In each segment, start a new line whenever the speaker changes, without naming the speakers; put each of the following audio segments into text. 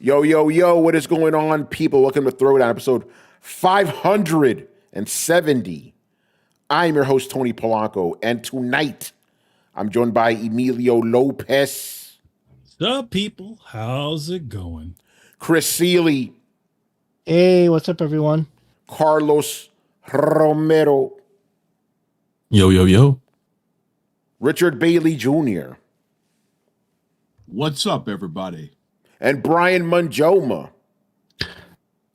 Yo, yo, yo, what is going on, people? Welcome to Throwdown, episode 570. I'm your host, Tony Polanco, and tonight I'm joined by Emilio Lopez.
What's up, people? How's it going?
Chris Seeley.
Hey, what's up, everyone?
Carlos Romero.
Yo, yo, yo.
Richard Bailey Jr.
What's up, everybody?
And Brian Manjoma.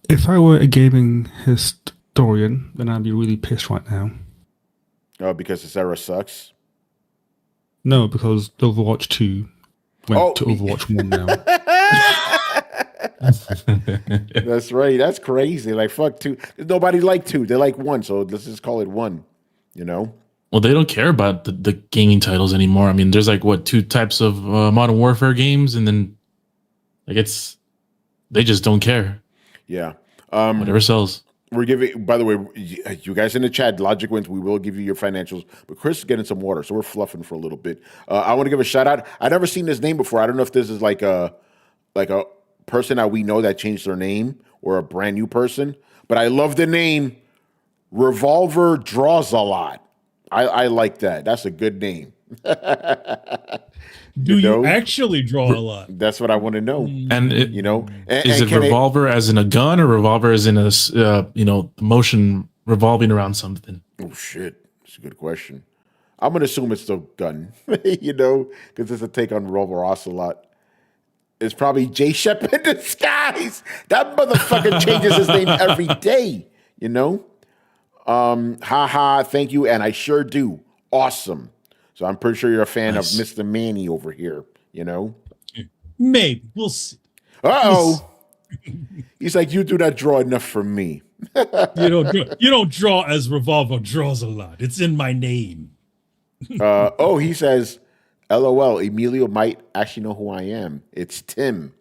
If I were a gaming historian, then I'd be really pissed right now.
Oh, because this era sucks?
No, because Overwatch 2 went to Overwatch 1 now.
That's right. That's crazy. Like, fuck 2. Nobody like 2. They like 1, so let's just call it 1, you know?
Well, they don't care about the gaming titles anymore. I mean, there's like, what, 2 types of Modern Warfare games, and then like they just don't care.
Yeah.
Whatever sells.
We're giving, by the way, you guys in the chat, Logic Wins, we will give you your financials, but Chris is getting some water, so we're fluffing for a little bit. I want to give a shout out. I've never seen this name before. I don't know if this is like a person that we know that changed their name or a brand new person, but I love the name Revolver Draws a Lot. I like that. That's a good name.
Do you actually draw a lot?
That's what I want to know.
And
is
it revolver as in a gun, or revolver as in a motion revolving around something?
Oh shit, that's a good question. I'm gonna assume it's the gun, because it's a take on Revolver Ocelot. It's probably Jay Shep in disguise. That motherfucker changes his name every day. Haha, thank you, and I sure do. Awesome. So I'm pretty sure you're a fan of Mr. Manny over here,
Maybe. We'll see.
Uh-oh. He's like, you do not draw enough for me.
You don't draw as Revolver draws a lot. It's in my name.
He says, LOL, Emilio might actually know who I am. It's Tim.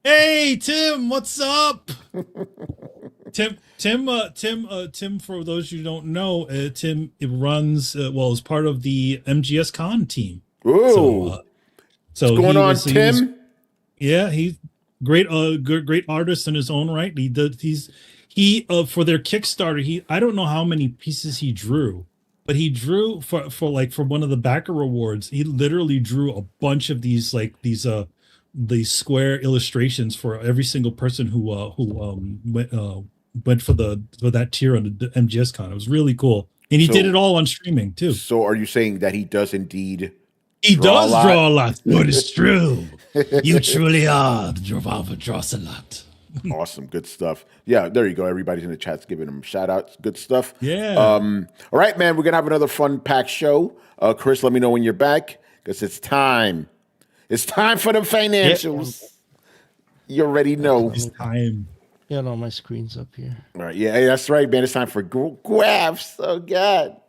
Hey, Tim, what's up? Tim, for those you don't know, Tim runs, is part of the MGS Con team.
Ooh.
So
what's going on, Tim?
He's great artist in his own right. He for their Kickstarter, I don't know how many pieces he drew, but he drew for one of the backer awards. He literally drew a bunch of these square illustrations for every single person who went for that tier on the MGS Con. It was really cool, and he did it all on streaming too.
So, are you saying that he does indeed?
He does draw a lot. What is true? You truly are the Revolver draws a lot.
Awesome, good stuff. Yeah, there you go. Everybody's in the chat's giving him shout outs. Good stuff.
Yeah.
All right, man. We're gonna have another fun packed show. Chris, let me know when you're back because it's time. It's time for the financials. You already know.
It's time.
Yeah, no, my screen's up here.
All right, yeah, that's right, man. It's time for graphs. Oh God.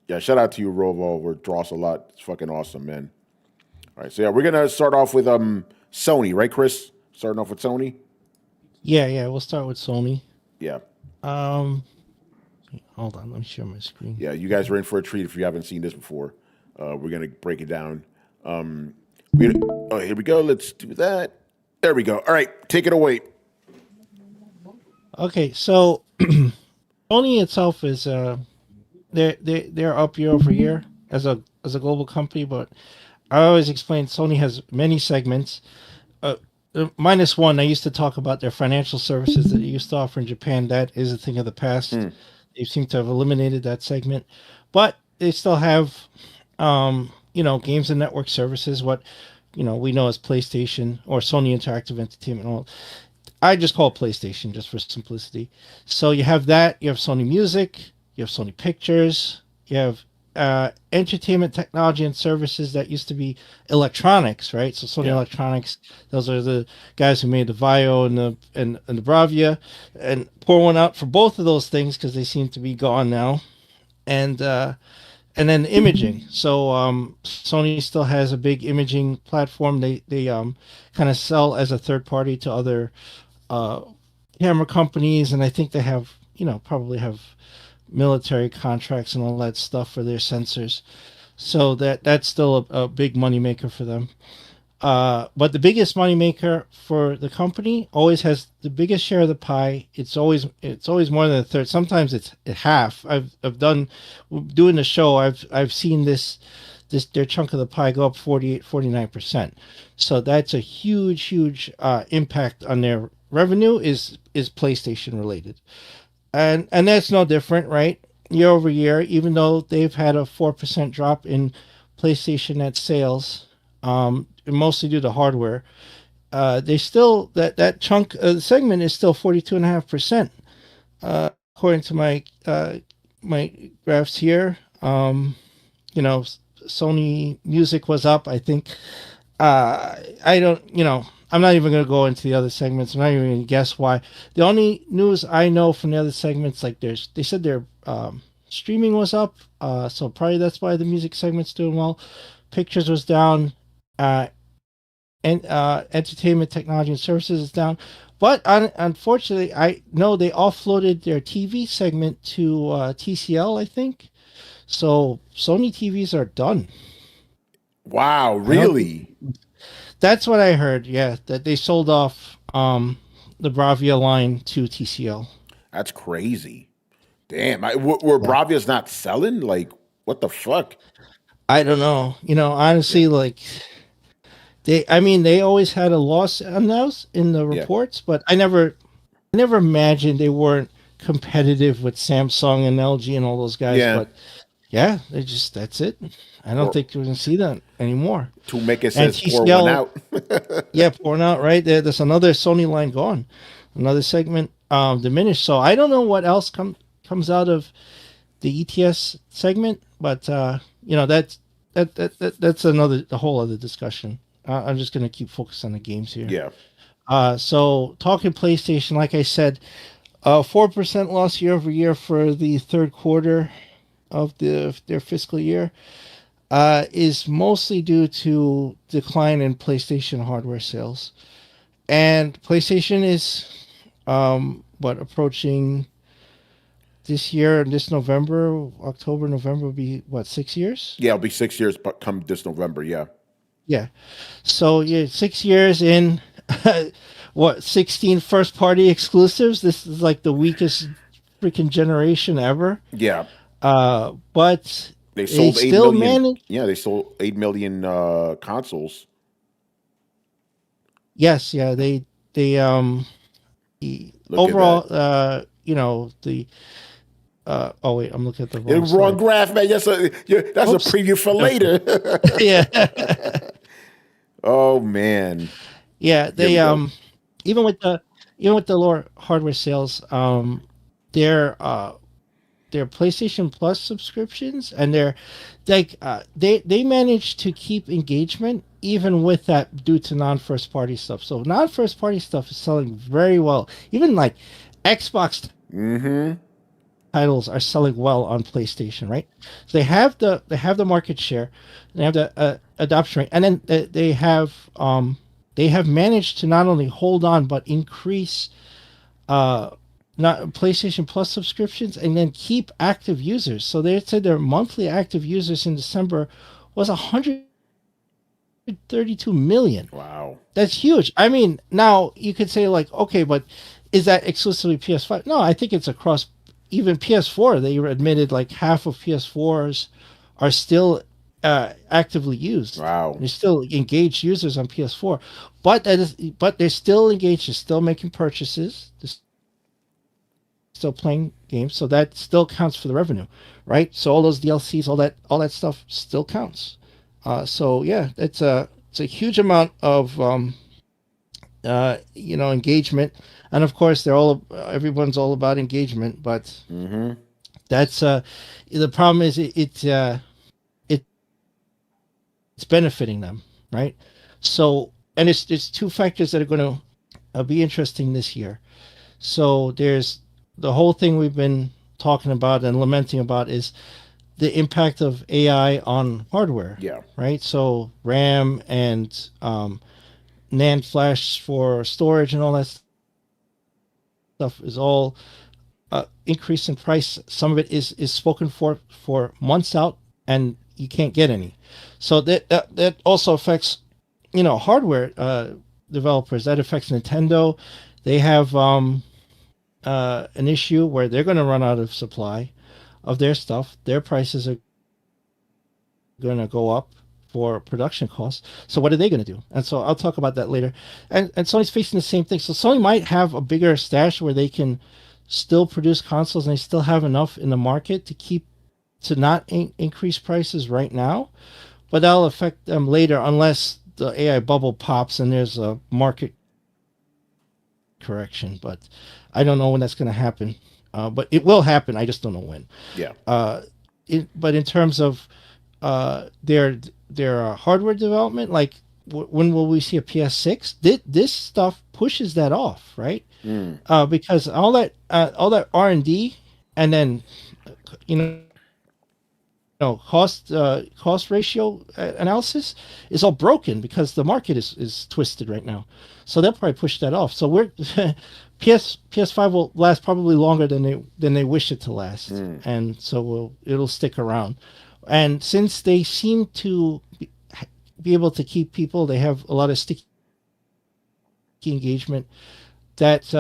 Yeah, shout out to you, Revolver Draws a Lot. It's fucking awesome, man. All right, so yeah, we're gonna start off with Sony, right, Chris? Starting off with Sony.
Yeah, we'll start with Sony.
Yeah.
Hold on, let me share my screen.
Yeah, you guys are in for a treat if you haven't seen this before. We're gonna break it down. Here we go. Let's do that. There we go. All right, take it away.
Okay, so Sony itself is they're up year over year as a global company, but I always explain Sony has many segments. Minus one, I used to talk about their financial services that they used to offer in Japan. That is a thing of the past. They seem to have eliminated that segment, but they still have, games and network services. What we know as PlayStation or Sony Interactive Entertainment. All I just call it PlayStation just for simplicity. So you have that. You have Sony Music. You have Sony Pictures. You have entertainment technology and services that used to be electronics, right? So Sony Electronics, those are the guys who made the Vaio and the Bravia, and pour one out for both of those things because they seem to be gone now. And then imaging. So Sony still has a big imaging platform. They kind of sell as a third party to other camera companies, and I think they have probably have military contracts and all that stuff for their sensors. So that's still a big money maker for them. But the biggest moneymaker for the company always has the biggest share of the pie. It's always more than a third. Sometimes it's half. I've done doing the show. I've seen this their chunk of the pie go up 49%. So that's a huge impact on their revenue is PlayStation related, and that's no different, right? Year over year, even though they've had a 4% drop in PlayStation net sales, mostly due to hardware, they still that chunk of the segment is still 42.5%, according to my my graphs here. You know, Sony Music was up, I think. I don't, I'm not even going to go into the other segments. I'm not even going to guess why. The only news I know from the other segments, like they said their streaming was up, so probably that's why the music segment's doing well. Pictures was down, and entertainment, technology, and services is down. But unfortunately, I know they offloaded their TV segment to TCL, I think. So Sony TVs are done.
Wow, really?
That's what I heard. Yeah, that they sold off the Bravia line to TCL.
That's crazy. Damn, were Bravia's not selling? Like, what the fuck?
I don't know. Honestly, like they always had a loss on those in the reports, but I never imagined they weren't competitive with Samsung and LG and all those guys.
Yeah.
But yeah, that's it. I don't think we're gonna see that anymore.
To make it says
TCL,
pour one out.
Yeah, pouring out right there. There's another Sony line gone, another segment diminished. So I don't know what else comes out of the ETS segment, but that's the whole other discussion. I'm just gonna keep focused on the games here.
Yeah.
So talking PlayStation, like I said, 4% loss year over year for the third quarter of their fiscal year is mostly due to decline in PlayStation hardware sales. And PlayStation is approaching this year, this November, October, November will be 6 years?
Yeah, it'll be 6 years, but come this November, yeah.
Yeah. So 6 years in 16 first party exclusives. This is like the weakest freaking generation ever.
Yeah.
But
they sold 8
still
million. Yeah, they sold 8 million consoles.
Yes, yeah, they overall the oh wait, I'm looking at the
wrong graph, man. That's a preview for later.
Yeah.
Oh man.
Yeah, they even with the lower hardware sales, their PlayStation Plus subscriptions and they managed to keep engagement even with that due to non-first party stuff. So non-first party stuff is selling very well. Even like Xbox titles are selling well on PlayStation, right? So they have the market share, they have the adoption rate, and then they have managed to not only hold on but increase not PlayStation Plus subscriptions and then keep active users. So they said their monthly active users in December was 132 million.
Wow. That's
huge. I mean, now you could say like, okay, but is that exclusively PS5? No, I think it's across even PS4. They admitted like half of PS4s are still actively used.
Wow.
They're still engaged users on PS4. But they're still engaged, they're still making purchases. They're still playing games, so that still counts for the revenue, right? So all those DLCs, all that stuff still counts. So yeah, it's a huge amount of engagement, and of course everyone's all about engagement, but that's the problem is it's benefiting them, right? So and it's two factors that are going to be interesting this year. So there's the whole thing we've been talking about and lamenting about is the impact of AI on hardware.
Yeah.
Right. So RAM and NAND flash for storage and all that stuff is all increase in price. Some of it is spoken for months out, and you can't get any. So that also affects hardware developers. That affects Nintendo. They have an issue where they're going to run out of supply of their stuff. Their prices are going to go up for production costs. So what are they going to do? And so I'll talk about that later. And Sony's facing the same thing. So Sony might have a bigger stash where they can still produce consoles and they still have enough in the market to not increase prices right now, but that'll affect them later unless the AI bubble pops and there's a market correction. But I don't know when that's going to happen. But it will happen. I just don't know when.
Yeah.
But in terms of their hardware development, like when will we see a PS6? This stuff pushes that off, right? Because all that R&D and then cost ratio analysis is all broken because the market is twisted right now. So they'll probably push that off. So we're PS5 will last probably longer than they wish it to last, and so it'll stick around. And since they seem to be able to keep people, they have a lot of sticky engagement. That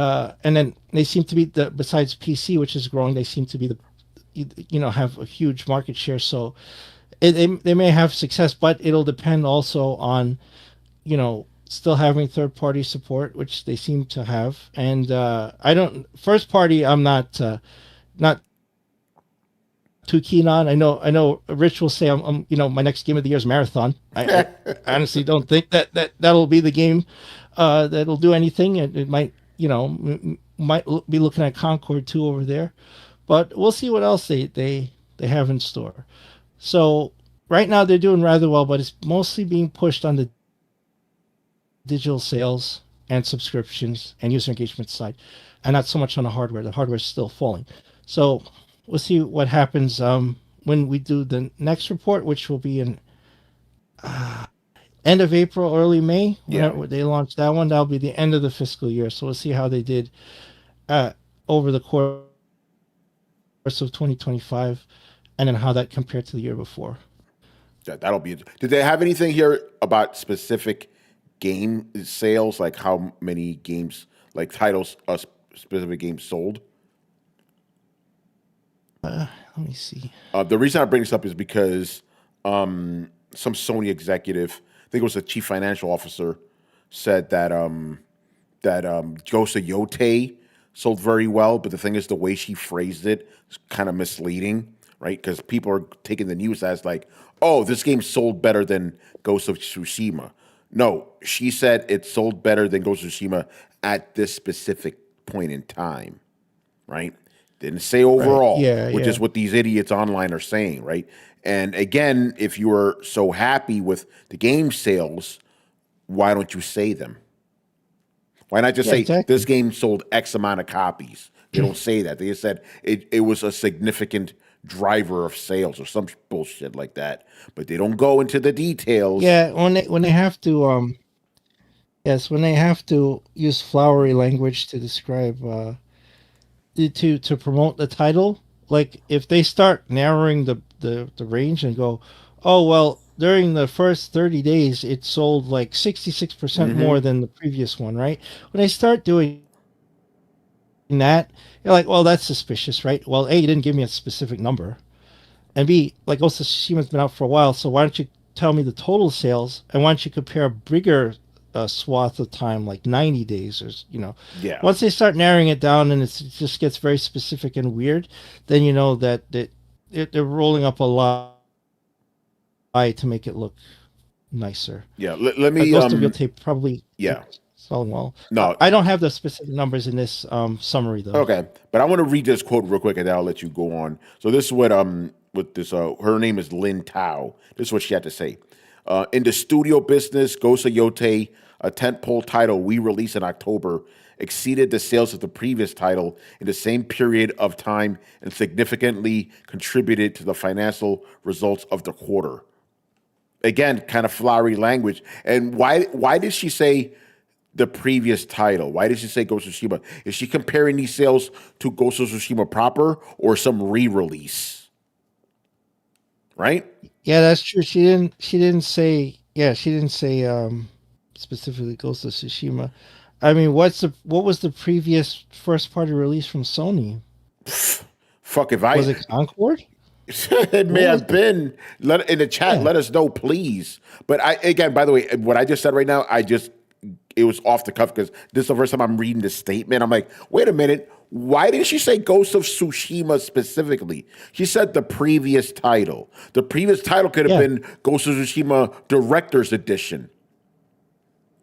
and then they seem to be besides PC, which is growing, they seem to be have a huge market share. So they may have success, but it'll depend also on still having third party support, which they seem to have. And first party I'm not too keen on. I know Rich will say I'm my next game of the year is Marathon. I honestly don't think that'll be the game that'll do anything. It might might be looking at Concord 2 over there, but we'll see what else they have in store. So right now they're doing rather well, but it's mostly being pushed on the digital sales and subscriptions and user engagement side, and not so much on the hardware. The hardware is still falling. So we'll see what happens when we do the next report, which will be in end of April, early May. When they launch that one, that'll be the end of the fiscal year. So we'll see how they did over the course of 2025, and then how that compared to the year before.
That'll be. Did they have anything here about specific game sales, like how many games, like titles, specific games sold?
Let me see.
The reason I bring this up is because some Sony executive, I think it was the chief financial officer, said that Ghost of Yote sold very well, but the thing is, the way she phrased it is kind of misleading, right? Because people are taking the news as like, oh, this game sold better than Ghost of Tsushima. No, she said it sold better than Ghost of Tsushima at this specific point in time, right? Didn't say overall,
right.
which is what these idiots online are saying, right? And again, if you are so happy with the game sales, why don't you say them? Why not just say
exactly.
This game sold X amount of copies? They don't say that. They just said it was a significant driver of sales or some bullshit like that. But they don't go into the details.
Yeah, when they have to when they have to use flowery language to describe to promote the title, like if they start narrowing the range and go, oh well, during the first 30 days it sold like 66% more than the previous one, right? When they start doing that, you're like, well, that's suspicious, right? Well, A, you didn't give me a specific number, and B, like Ghost of Tsushima's been out for a while, so why don't you tell me the total sales, and why don't you compare a bigger swath of time, like 90 days, or
Yeah.
Once they start narrowing it down and it just gets very specific and weird, then you know that they're rolling up a lie to make it look nicer.
Yeah. Let me.
Ghost of Yote probably.
Yeah.
Selling well.
No.
I don't have the specific numbers in this summary though.
Okay, but I want to read this quote real quick, and then I'll let you go on. So this is what with this her name is Lin Tao. This is what she had to say. In the studio business, Ghost of Yote, a tentpole title we released in October, exceeded the sales of the previous title in the same period of time and significantly contributed to the financial results of the quarter. Again, kind of flowery language. And why did she say the previous title? Why did she say Ghost of Tsushima? Is she comparing these sales to Ghost of Tsushima proper or some re-release? Right?
Yeah, that's true. She didn't say. Yeah, she didn't say specifically Ghost of Tsushima. I mean, what was the previous first party release from Sony?
Fuck if
Was it Concord?
it may have been. In the chat, let us know, please. But again, by the way, what I just said right now, it was off the cuff because this is the first time I'm reading this statement. I'm like, wait a minute. Why didn't she say Ghost of Tsushima specifically? She said the previous title. The previous title could have been Ghost of Tsushima Director's Edition.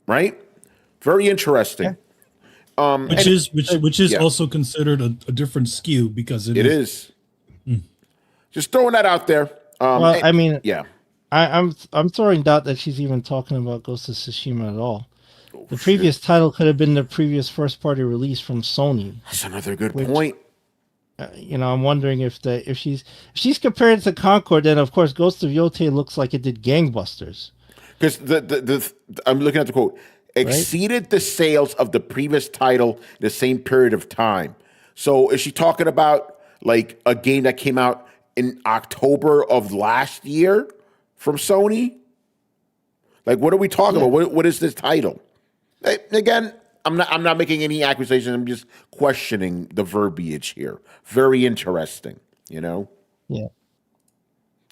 Right? Very interesting.
Which is also considered a different SKU because it is.
Just throwing that out there.
I mean,
yeah,
I'm throwing doubt that she's even talking about Ghost of Tsushima at all. The previous title could have been the previous first party release from Sony.
That's another good point.
I'm wondering if she's comparing it to Concord, then of course Ghost of Yotei looks like it did gangbusters.
Because I'm looking at the quote, exceeded the sales of the previous title in the same period of time. So is she talking about like a game that came out in October of last year from Sony? Like, what are we talking about? What is this title? Again, I'm not making any accusations. I'm just questioning the verbiage here. Very interesting,
Yeah.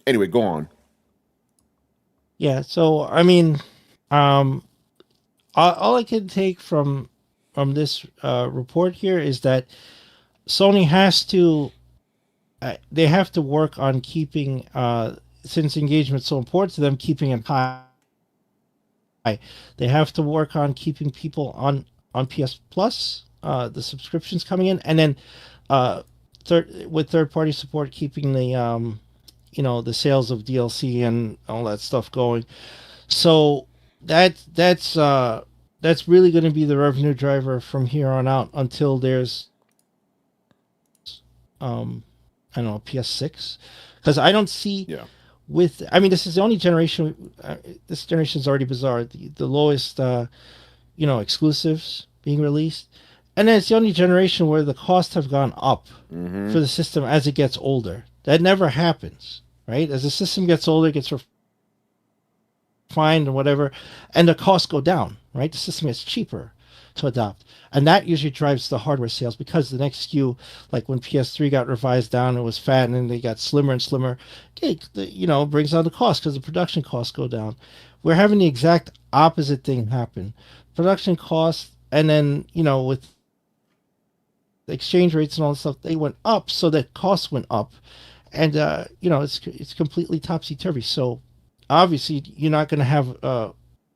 Anyway, go on.
Yeah. So I mean, all I can take from this report here is that Sony has to. They have to work on keeping, since engagement's so important to them, keeping it high. They have to work on keeping people on PS Plus, the subscriptions coming in, and then with third party support, keeping the the sales of DLC and all that stuff going. So that's really going to be the revenue driver from here on out until there's I don't know, PS6, because I don't see this is the only generation. This generation is already bizarre. The lowest, exclusives being released, and then it's the only generation where the costs have gone up for the system as it gets older. That never happens, right? As the system gets older, it gets refined and whatever, and the costs go down, right? The system gets cheaper to adopt, and that usually drives the hardware sales, because the next SKU, like when PS3 got revised down, it was fat, and then they got slimmer and slimmer. It brings down the cost because the production costs go down. We're having the exact opposite thing happen. Production costs, and then with the exchange rates and all this stuff, they went up, so that costs went up, and it's completely topsy turvy. So obviously you're not going to have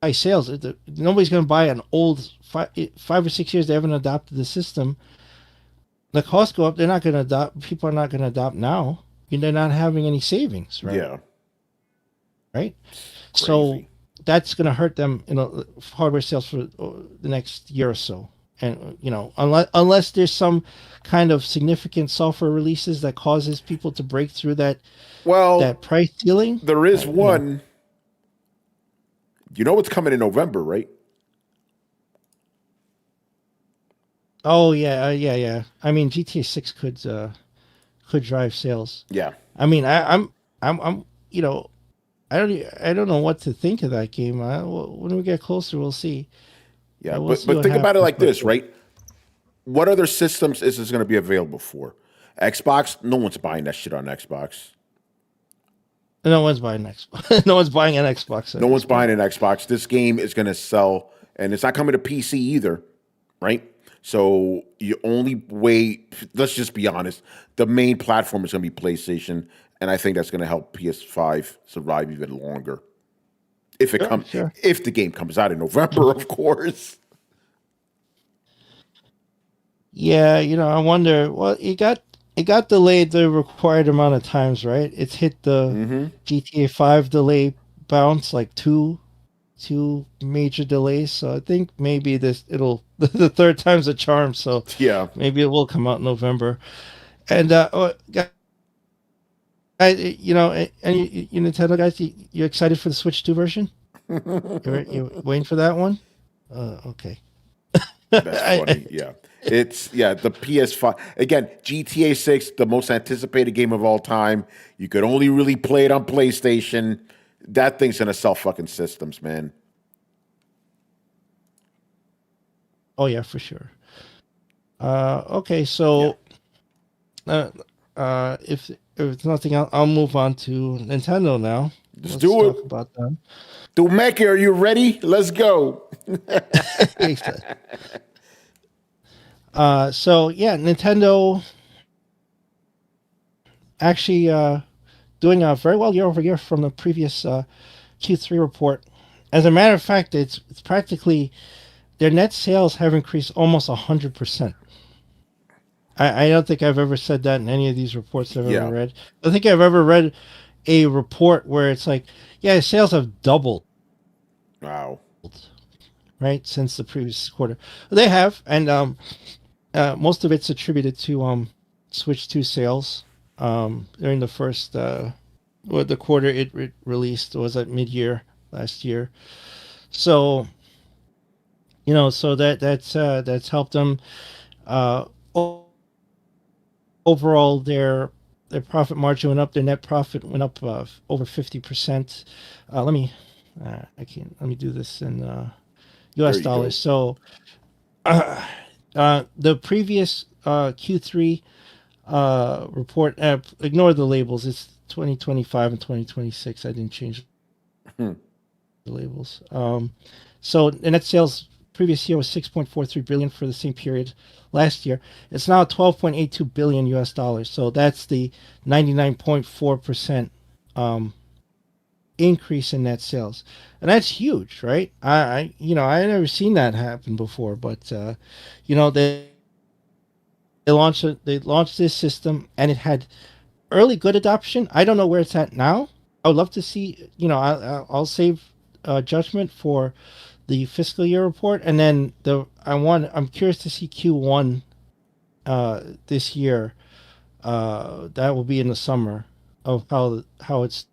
high sales. Nobody's going to buy an old 5 or 6 years they haven't adopted the system. The costs go up. They're not going to adopt. People are not going to adopt now. They're not having any savings, right?
Yeah.
Right. So that's going to hurt them, hardware sales for the next year or so. And unless there's some kind of significant software releases that causes people to break through that price ceiling.
There is one. You know what's coming in November, right?
Oh yeah. I mean, GTA 6 could drive sales.
Yeah.
I mean, I'm I don't know what to think of that game. When we get closer, we'll see.
Yeah, but think about it like this, right? What other systems is this going to be available for? Xbox? No one's buying that shit on Xbox.
No one's buying an Xbox. No one's buying an Xbox.
No one's buying an Xbox. This game is going to sell, and it's not coming to PC either, right? So you only way, let's just be honest, the main platform is going to be PlayStation, and I think that's going to help PS5 survive even longer. If it comes, if the game comes out in November, of course.
Yeah, I wonder. Well, it got delayed the required amount of times, right? It's hit the GTA 5 delay bounce, like two major delays. So I think maybe the third time's a charm. So
yeah,
maybe it will come out in November. And and you Nintendo guys, you excited for the Switch 2 version? You're waiting for that one? Okay.
That's funny. Yeah. It's the PS5 again. GTA 6, the most anticipated game of all time. You could only really play it on PlayStation. That thing's gonna sell fucking systems, man.
Oh yeah, for sure. Okay, so if it's nothing else, I'll move on to Nintendo now.
Let's
Let's
do
talk
it.
about them.
Dumeke, are you ready? Let's go.
So yeah, Nintendo actually doing very well year over year from the previous Q3 report. As a matter of fact, it's practically their net sales have increased almost 100%. I don't think I've ever said that in any of these reports I've ever read. I don't think I've ever read a report where it's like, yeah, sales have doubled.
Wow.
Right, since the previous quarter. They have, and most of it's attributed to Switch 2 sales. During the first the quarter it released was at mid-year last year. So so that's helped them. Overall, their profit margin went up. Their net profit went up over 50%. Let me do this in U.S. dollars. So the previous Q3 report, ignore the labels. It's 2025 and 2026. I didn't change the labels. So the net sales previous year was 6.43 billion for the same period last year. It's now 12.82 billion US dollars. So that's the 99.4% increase in net sales, and that's huge, right? I never seen that happen before, but they launched this system, and it had early good adoption. I don't know where it's at now. I would love to see. I'll save judgment for the fiscal year report, and then I'm curious to see Q1 this year. That will be in the summer of how it's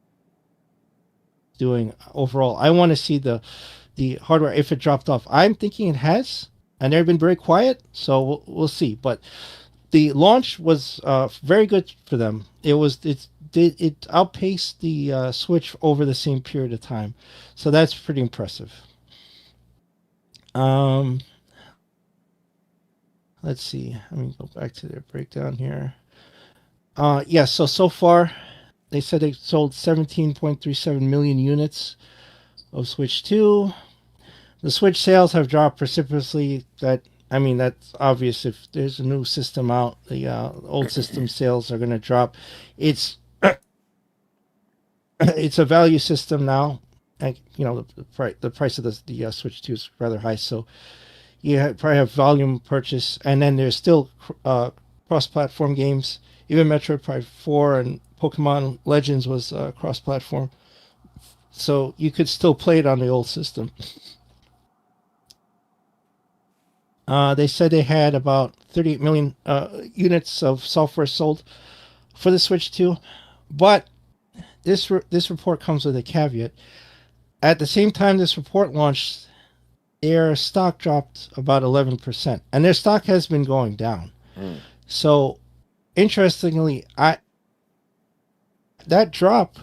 doing overall. I want to see the hardware if it dropped off. I'm thinking it has, and they've been very quiet, so we'll see. But the launch was very good for them. It outpaced the Switch over the same period of time, so that's pretty impressive. Let's see. Let me go back to their breakdown here. So far, they said they sold 17.37 million units of Switch 2. The Switch sales have dropped precipitously. That's obvious. If there's a new system out, the old system sales are going to drop. It's a value system now. And, the price of the Switch 2 is rather high, so you probably have volume purchase, and then there's still cross-platform games. Even Metroid Prime 4 and Pokemon Legends was cross-platform, so you could still play it on the old system. They said they had about 38 million units of software sold for the Switch 2, but this report comes with a caveat. At the same time this report launched, their stock dropped about 11%, and their stock has been going down. So, interestingly, that drop,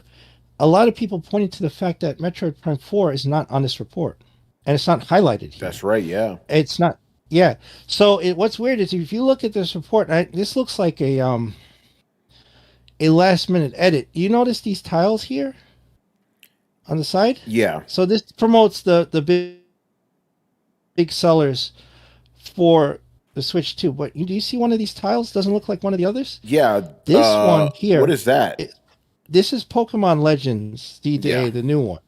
a lot of people pointed to the fact that Metroid Prime 4 is not on this report, and it's not highlighted here.
That's right, yeah.
It's not, yeah. So, what's weird is if you look at this report, this looks like a last-minute edit. You notice these tiles here on the side?
Yeah.
So this promotes the big sellers for the Switch 2. But do you see one of these tiles? Doesn't look like one of the others?
Yeah.
This one here.
What is that?
This is Pokemon Legends D-Day, the new one.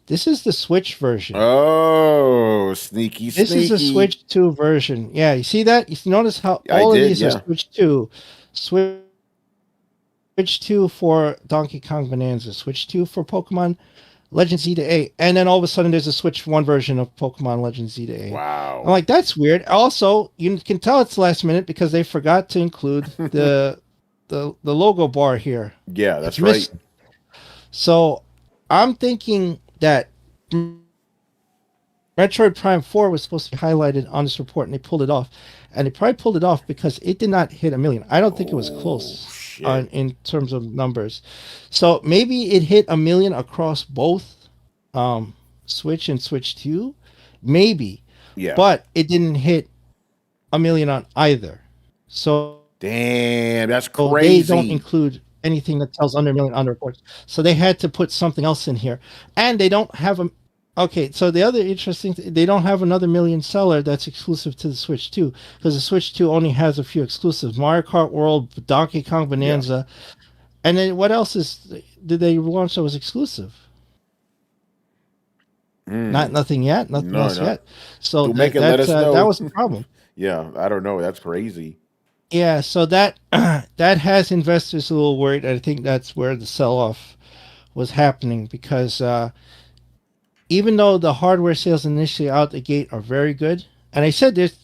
This is the Switch version.
Oh, sneaky.
This is the Switch 2 version. Yeah, you see that? You notice how all of these are Switch 2. Switch 2 for Donkey Kong Bonanza. Switch 2 for Pokemon Legends Z to A, and then all of a sudden there's a Switch 1 version of Pokemon Legends Z to A.
Wow.
I'm like, that's weird. Also, you can tell it's last minute because they forgot to include the logo bar here.
Yeah, that's right.
So I'm thinking that Metroid Prime 4 was supposed to be highlighted on this report, and they pulled it off. And they probably pulled it off because it did not hit 1 million. I don't think it was close in terms of numbers. So maybe it hit 1 million across both Switch and Switch 2. Maybe.
Yeah.
But it didn't hit 1 million on either. So
Damn, that's
they don't
crazy.
include anything that tells under 1 million on the reports. So they had to put something else in here, and they don't have a. Okay, so the other interesting, they don't have another 1 million seller that's exclusive to the Switch 2, because the Switch 2 only has a few exclusives: Mario Kart World, Donkey Kong Bonanza, and then what else did they launch that was exclusive? Nothing yet, nothing else yet. So
let us know.
That was the problem.
Yeah, I don't know. That's crazy.
Yeah, so that that has investors a little worried. I think that's where the sell-off was happening, because even though the hardware sales initially out the gate are very good, and I said this,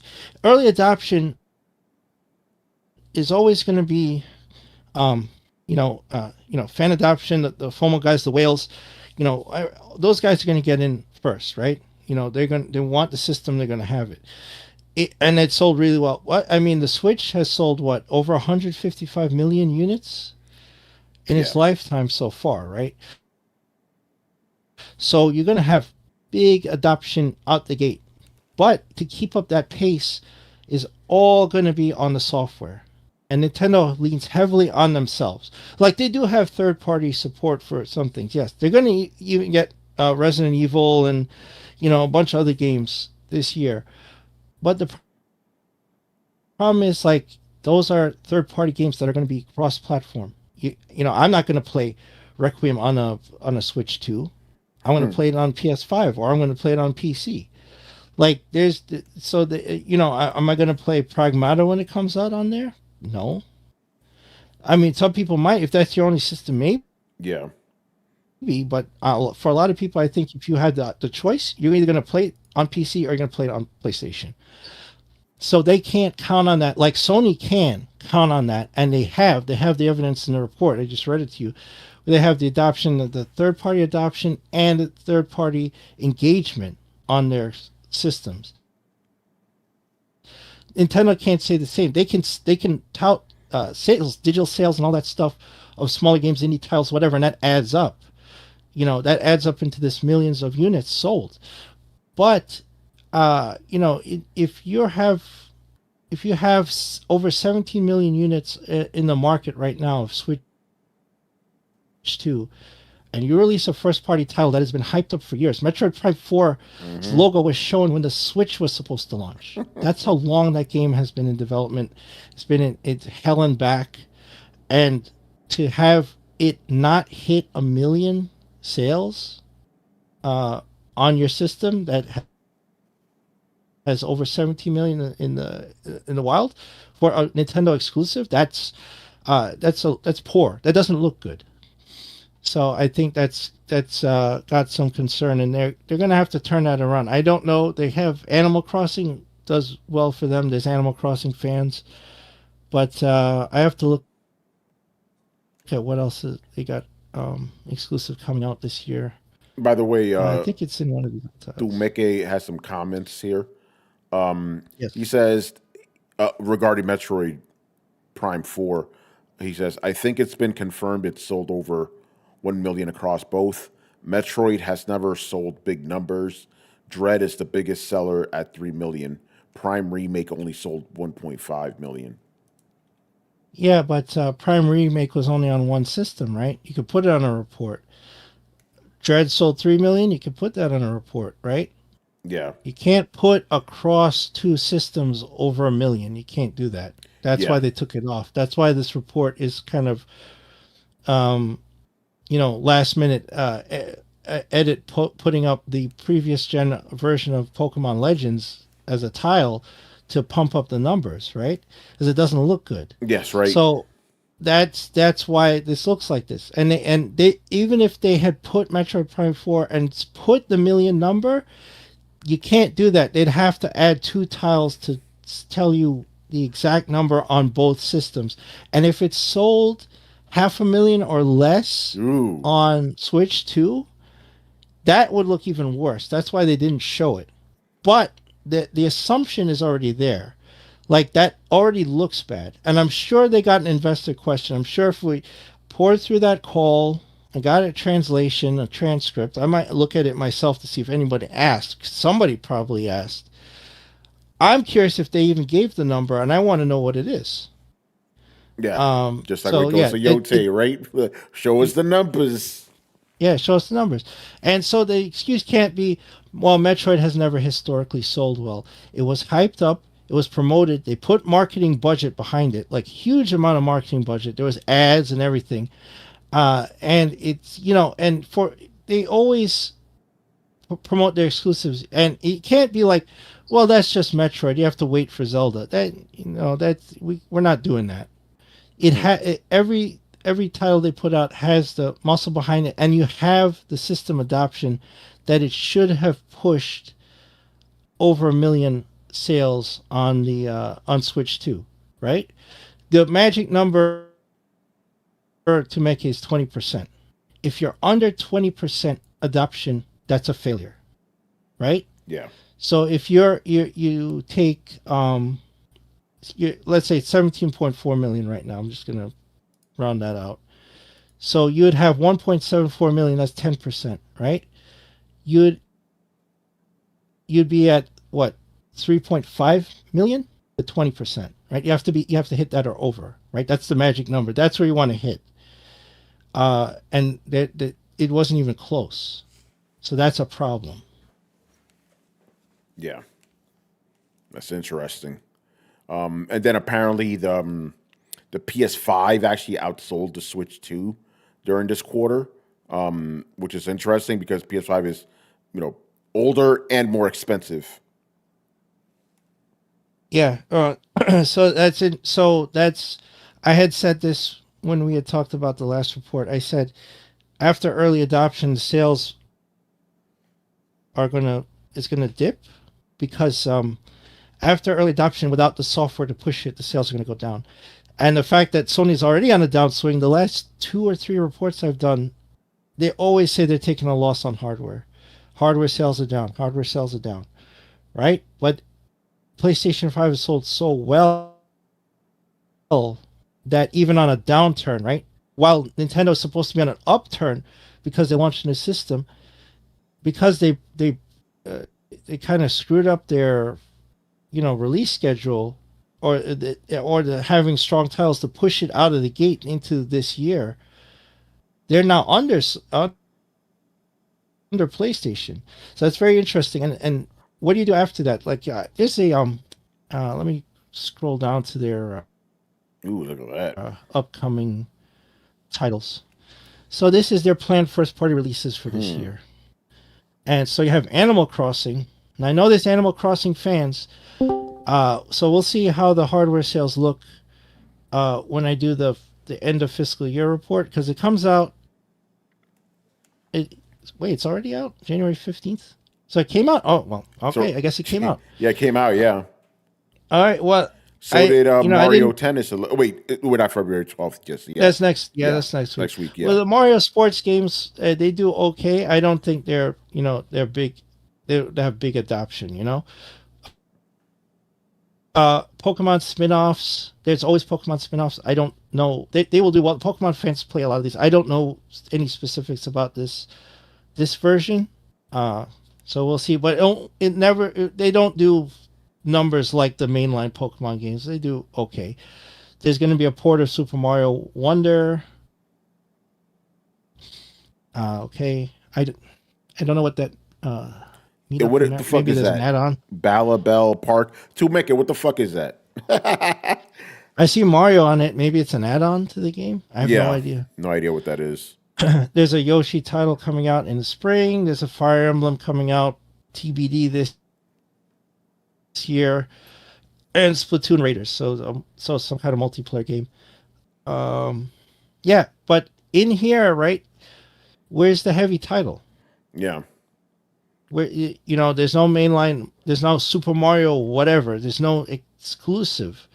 early adoption is always going to be, fan adoption. The FOMO guys, the whales, those guys are going to get in first, right? They want the system, they're going to have it. And it sold really well. The Switch has sold over 155 million units in its lifetime so far, right? So you're going to have big adoption out the gate. But to keep up that pace is all going to be on the software. And Nintendo leans heavily on themselves. Like, they do have third-party support for some things. Yes, they're going to even get Resident Evil and, a bunch of other games this year. But the problem is, those are third-party games that are going to be cross-platform. I'm not going to play Requiem on a Switch 2. I'm going to play it on PS5, or I'm going to play it on PC. Am I going to play Pragmata when it comes out on there? No. Some people might, if that's your only system, maybe.
Yeah.
But for a lot of people, I think if you had the choice, you're either going to play it on PC or you're going to play it on PlayStation. So they can't count on that. Like Sony can count on that, and they have the evidence in the report. I just read it to you. They have the adoption of the third-party adoption and the third-party engagement on their systems. Nintendo can't say the same. They can tout sales, digital sales, and all that stuff of smaller games, indie titles, whatever, and that adds up. That adds up into this millions of units sold. But if you have over 17 million units in the market right now of Switch 2, and you release a first-party title that has been hyped up for years. Metroid Prime 4's logo was shown when the Switch was supposed to launch. That's how long that game has been in development. It's hell and back. And to have it not hit 1 million sales on your system that has over 17 million in the wild for a Nintendo exclusive, that's poor. That doesn't look good. So I think that's got some concern, and they're going to have to turn that around. I don't know. They have Animal Crossing does well for them. There's Animal Crossing fans, but I have to look at what else they got exclusive coming out this year.
By the way,
I think it's in one of these.
Dumeke has some comments here.
Yes.
He says regarding Metroid Prime 4, he says, I think it's been confirmed it's sold over 1 million across both. Metroid has never sold big numbers. Dread is the biggest seller at 3 million. Prime Remake only sold 1.5 million.
Yeah, but Prime Remake was only on one system, right? You could put it on a report. Dread sold 3 million. You could put that on a report, right?
Yeah.
You can't put across two systems over 1 million. You can't do that. That's why they took it off. That's why this report is kind of, last minute edit putting up the previous gen version of Pokemon Legends as a tile to pump up the numbers, right? Because it doesn't look good.
Yes, right.
So that's why this looks like this. And they even if they had put Metroid Prime 4 and put the 1 million number, you can't do that. They'd have to add 2 tiles to tell you the exact number on both systems. And if it's sold 500,000 or less on Switch 2, that would look even worse. That's why they didn't show it. But the assumption is already there. Like, that already looks bad. And I'm sure they got an investor question. I'm sure if we poured through that call and got a translation, a transcript, I might look at it myself to see if anybody asked. Somebody probably asked. I'm curious if they even gave the number, and I want to know what it is.
Yeah, just like
So
we told Yote, right? Show us the numbers.
Yeah, show us the numbers. And so the excuse can't be, well, Metroid has never historically sold well. It was hyped up, it was promoted, they put marketing budget behind it, like huge amount of marketing budget. There was ads and everything. And it's, and they always promote their exclusives, and it can't be like, well, that's just Metroid. You have to wait for Zelda. We're not doing that. Every title they put out has the muscle behind it, and you have the system adoption that it should have pushed over 1 million sales on the on Switch 2, right? The magic number to make is 20%. If you're under 20% adoption, that's a failure, right?
Yeah.
So if you take let's say it's 17.4 million right now. I'm just gonna round that out. So you'd have 1.74 million. That's 10%, right? You'd be at what, 3.5 million to 20%, right? You have to hit that or over, right? That's the magic number. That's where you want to hit. And it wasn't even close. So that's a problem.
Yeah. That's interesting. And then apparently the PS5 actually outsold the Switch 2 during this quarter, which is interesting because PS5 is, older and more expensive.
Yeah. So that's it. So I had said this when we had talked about the last report. I said after early adoption, the sales it's gonna dip because after early adoption, without the software to push it, the sales are going to go down. And the fact that Sony's already on a downswing, the last 2 or 3 reports I've done, they always say they're taking a loss on hardware. Hardware sales are down. Hardware sales are down. Right? But PlayStation 5 has sold so well that even on a downturn, right? While Nintendo is supposed to be on an upturn because they launched a new system, because they kind of screwed up their release schedule, or having strong titles to push it out of the gate into this year, they're now under PlayStation. So that's very interesting. And what do you do after that? Like, there's a let me scroll down to their
Ooh, look at that.
Upcoming titles. So this is their planned first party releases for this year. And so you have Animal Crossing. And I know there's Animal Crossing fans. So we'll see how the hardware sales look when I do the end of fiscal year report, because it comes out. It's already out, January 15th. So it came out. Oh well, okay. I guess it came out.
Yeah, it came out. Yeah.
All right. Well,
so did Mario Tennis. Wait, we're not February 12th. Just yeah.
That's next. Yeah, that's next week.
Next week. Yeah.
Well, the Mario sports games, they do okay. I don't think they're big. They have big adoption. Pokemon spin-offs. There's always Pokemon spin-offs. I don't know. They will do well. Pokemon fans play a lot of these. I don't know any specifics about this version. So we'll see. But they don't do numbers like the mainline Pokemon games. They do okay. There's going to be a port of Super Mario Wonder. Okay. I don't know what that
what the fuck
maybe
is
there's
that?
An add-on.
Ballabell Park. To make it, what the fuck is that?
I see Mario on it. Maybe it's an add-on to the game. I have no idea.
No idea what that is.
There's a Yoshi title coming out in the spring. There's a Fire Emblem coming out TBD this year, and Splatoon Raiders. So some kind of multiplayer game. Yeah, but in here, right? Where's the heavy title?
Yeah.
Where there's no mainline. There's no Super Mario whatever. There's no exclusive.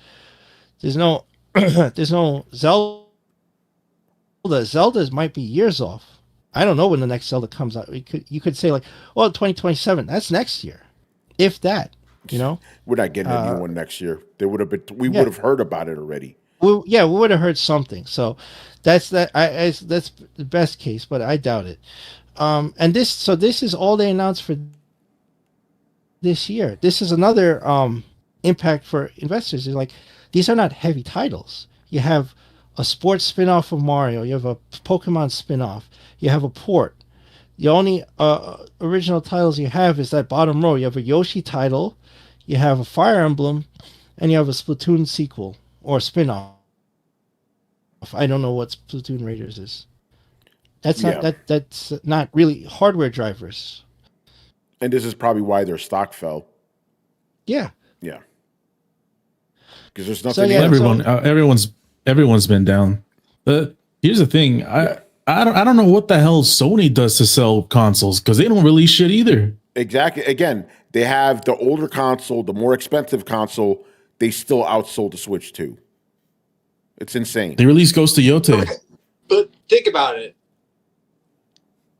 There's no Zelda. Zelda might be years off. I don't know when the next Zelda comes out. You could say like, 2027. That's next year, if that.
We're not getting a new one next year. There would have been. We would have heard about it already.
We would have heard something. So that's that. That's the best case, but I doubt it. And this is all they announced for this year. This is another impact for investors is like these are not heavy titles. You have a sports spin-off of Mario, you have a Pokemon spin-off, you have a port. The only original titles you have is that bottom row. You have a Yoshi title, you have a Fire Emblem, and you have a Splatoon sequel or spin-off. I don't know what Splatoon Raiders is. That's not that's not really hardware drivers.
And this is probably why their stock fell.
Yeah.
Yeah. Because there's nothing.
yeah,
everyone's been down. But here's the thing. I don't know what the hell Sony does to sell consoles because they don't release shit either.
Exactly. Again, they have the older console, the more expensive console. They still outsold the Switch 2. It's insane.
They released Ghost of Yote.
Okay. But think about it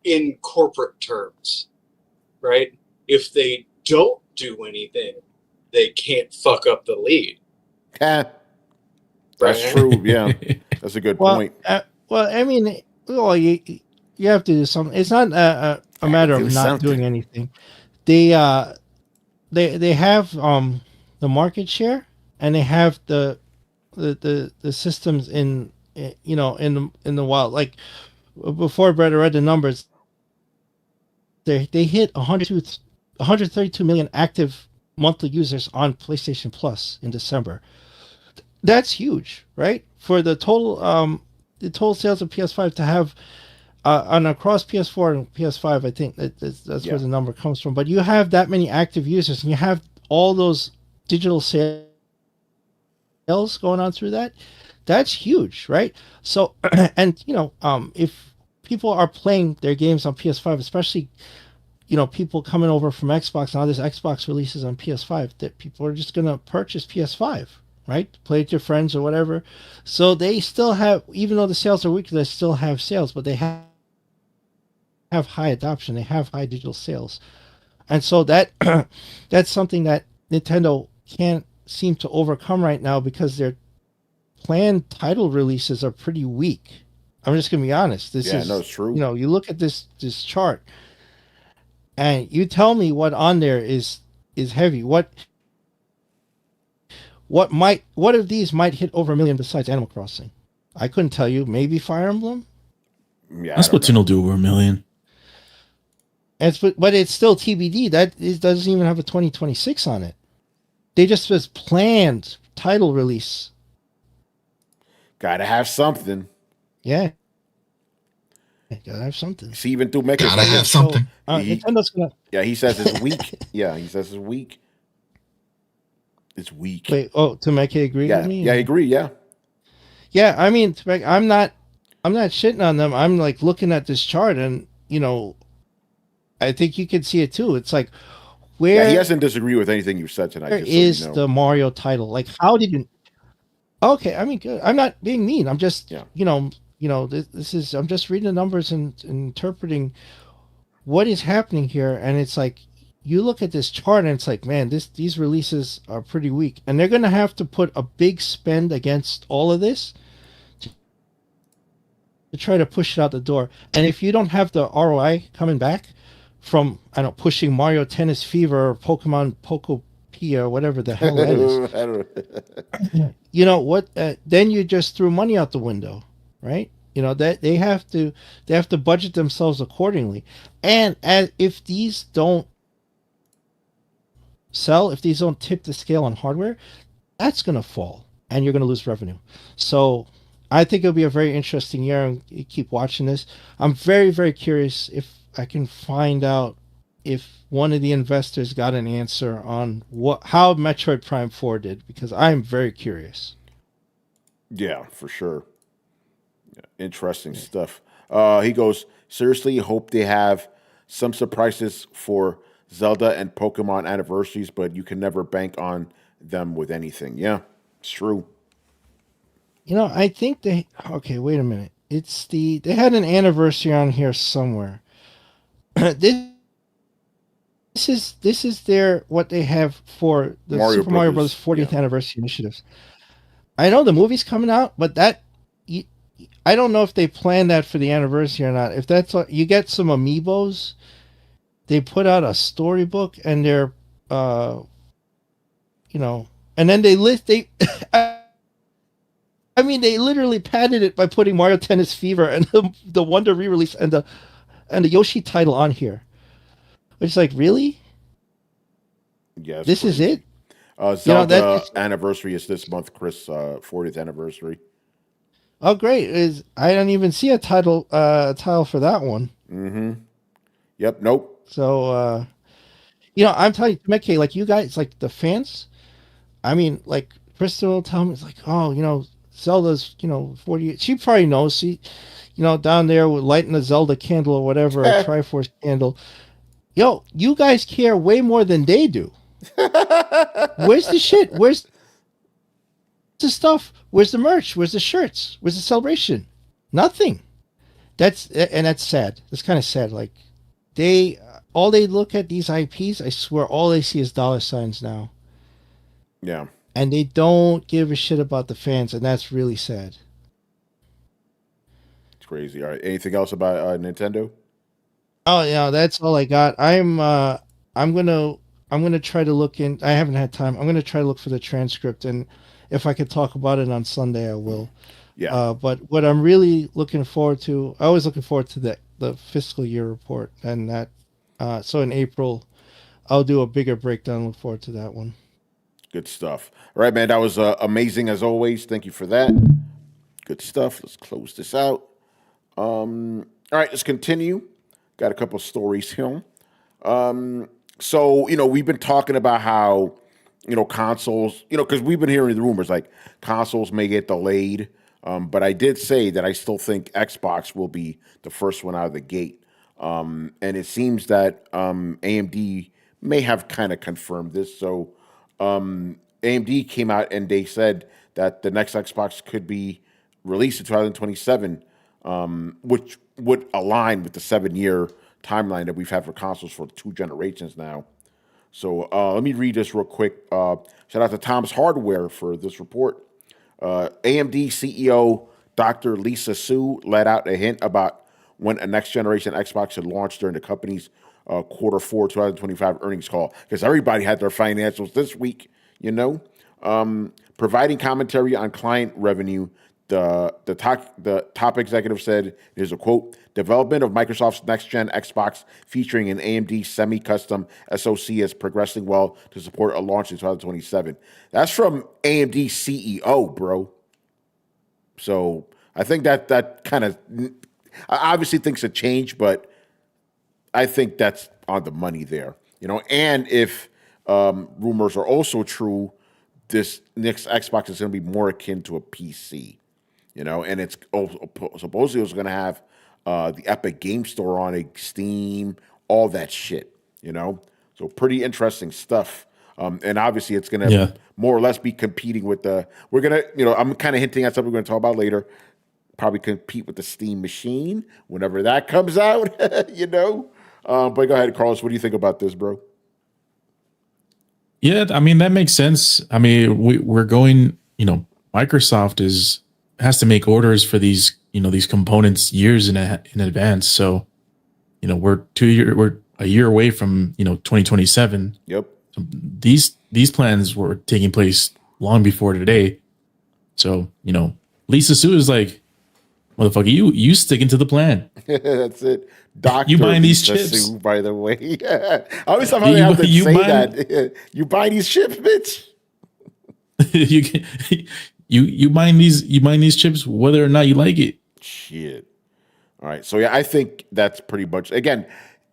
in corporate terms, right? If they don't do anything, they can't fuck up the lead.
Yeah, that's
Right?
true. Yeah, that's a good point.
Well, I mean, well, you have to do something. It's not a matter
do
of not
something.
doing anything. They have the market share, and they have the systems in the wild. Like before Brett read the numbers, they hit 132 million active monthly users on PlayStation Plus in December. That's huge, right? For the total sales of PS5 to have on across PS4 and PS5, I think that's where the number comes from. But you have that many active users, and you have all those digital sales going on through that. That's huge, right? So, and if people are playing their games on PS5, especially people coming over from Xbox, now there's Xbox releases on PS5, that people are just going to purchase PS5, right? Play with your friends or whatever. So they still have, even though the sales are weak, they still have sales, but they have high adoption. They have high digital sales. And so that's something that Nintendo can't seem to overcome right now because their planned title releases are pretty weak. I'm just going to be honest.
It's true.
You look at this chart, and you tell me what on there is heavy. What of these might hit over 1 million besides Animal Crossing? I couldn't tell you. Maybe Fire Emblem.
Yeah,
Splatoon will do over 1 million.
But it's still TBD. It doesn't even have a 2026 on it. They just says planned title release.
Gotta have something.
Yeah. Gotta have something.
See, even through Mecha,
Gotta have something.
Nintendo's gonna.
Yeah, he says it's weak. Yeah, he says it's weak. It's weak.
Wait. Oh, Tomeke agree with me?
Yeah, I agree. Yeah.
Yeah, I mean, I'm not shitting on them. I'm like looking at this chart, and I think you can see it too. It's like where
he doesn't disagree with anything you said tonight.
Where is the Mario title? Like, how did you? Okay, I mean, good. I'm not being mean. I'm just, this is. I'm just reading the numbers and interpreting what is happening here, and it's like you look at this chart, and it's like, man, these releases are pretty weak, and they're going to have to put a big spend against all of this to try to push it out the door. And if you don't have the ROI coming back from, I don't know, pushing Mario Tennis Fever or Pokemon Pokopia or whatever the hell that is, you know what? Then you just threw money out the window, right? That they have to budget themselves accordingly. And if these don't sell, if these don't tip the scale on hardware, that's going to fall, and you're going to lose revenue. So I think it'll be a very interesting year, and you keep watching this. I'm very, very curious if I can find out if one of the investors got an answer on how Metroid Prime 4 did, because I'm very curious.
Yeah, for sure. Yeah, interesting stuff. He goes, seriously, hope they have some surprises for Zelda and Pokemon anniversaries, but you can never bank on them with anything. Yeah, it's true.
I think okay, wait a minute. They had an anniversary on here somewhere. This is what they have for the Super Mario Brothers 40th anniversary initiatives. I know the movie's coming out, but I don't know if they planned that for the anniversary or not. If that's what you get, some amiibos. They put out a storybook, and they're And then I mean, they literally padded it by putting Mario Tennis Fever and the Wonder re-release and the Yoshi title on here. It's like, really?
Yeah,
This is it?
Zelda anniversary is this month, Chris. 40th anniversary.
Oh, great! I don't even see a title for that one.
Mm-hmm. Yep. Nope.
So I'm telling you, Mekke, like you guys, like the fans. I mean, like Crystal will tell me, it's like, oh, Zelda's 40. She probably knows. She, down there with lighting a Zelda candle or whatever, a Triforce candle. Yo, you guys care way more than they do. Where's the shit? Where's the stuff? Where's the merch? Where's the shirts? Where's the celebration? Nothing. That's sad. That's kind of sad. Like all they look at these IPs, I swear, all they see is dollar signs now.
Yeah.
And they don't give a shit about the fans, and that's really sad.
It's crazy. All right. Anything else about Nintendo?
Oh yeah, that's all I got. I'm gonna try to look in. I haven't had time. I'm gonna try to look for the transcript, and if I could talk about it on Sunday, I will.
Yeah.
But what I'm really looking forward to, I was looking forward to the fiscal year report, and that. So in April, I'll do a bigger breakdown. Look forward to that one.
Good stuff. All right, man. That was amazing as always. Thank you for that. Good stuff. Let's close this out. All right, let's continue. Got a couple of stories here. So, we've been talking about how, consoles, because we've been hearing the rumors like consoles may get delayed. But I did say that I still think Xbox will be the first one out of the gate. And it seems that AMD may have kind of confirmed this. So AMD came out and they said that the next Xbox could be released in 2027, which would align with the 7-year timeline that we've had for consoles for 2 generations now. So let me read this real quick. Shout out to Tom's Hardware for this report. AMD CEO Dr. Lisa Su let out a hint about when a next generation Xbox should launch during the company's quarter 4 2025 earnings call, because everybody had their financials this week, providing commentary on client revenue. The top executive said, here's a quote, development of Microsoft's next-gen Xbox featuring an AMD semi-custom SoC is progressing well to support a launch in 2027. That's from AMD CEO, bro. So I think that kind of, I obviously things have changed, but I think that's on the money there. And if rumors are also true, this next Xbox is going to be more akin to a PC. And it's supposedly it's going to have the Epic Game Store on it, Steam, all that shit, So pretty interesting stuff. And obviously it's going to more or less be competing with we're going to, I'm kind of hinting at something we're going to talk about later, probably compete with the Steam machine whenever that comes out, But go ahead, Carlos, what do you think about this, bro?
Yeah, I mean, that makes sense. I mean, we're going, Microsoft has to make orders for these components years in advance. So, we're a year away from 2027.
Yep.
So these plans were taking place long before today. So Lisa Su is like, motherfucker, you sticking to the plan.
That's it. Doctor,
you buying these
Lisa
chips?
Su, by the way. I always love how they have to say that. You buy these chips, bitch.
You buying these chips whether or not you like it.
Shit. All right. So yeah, I think that's pretty much, again,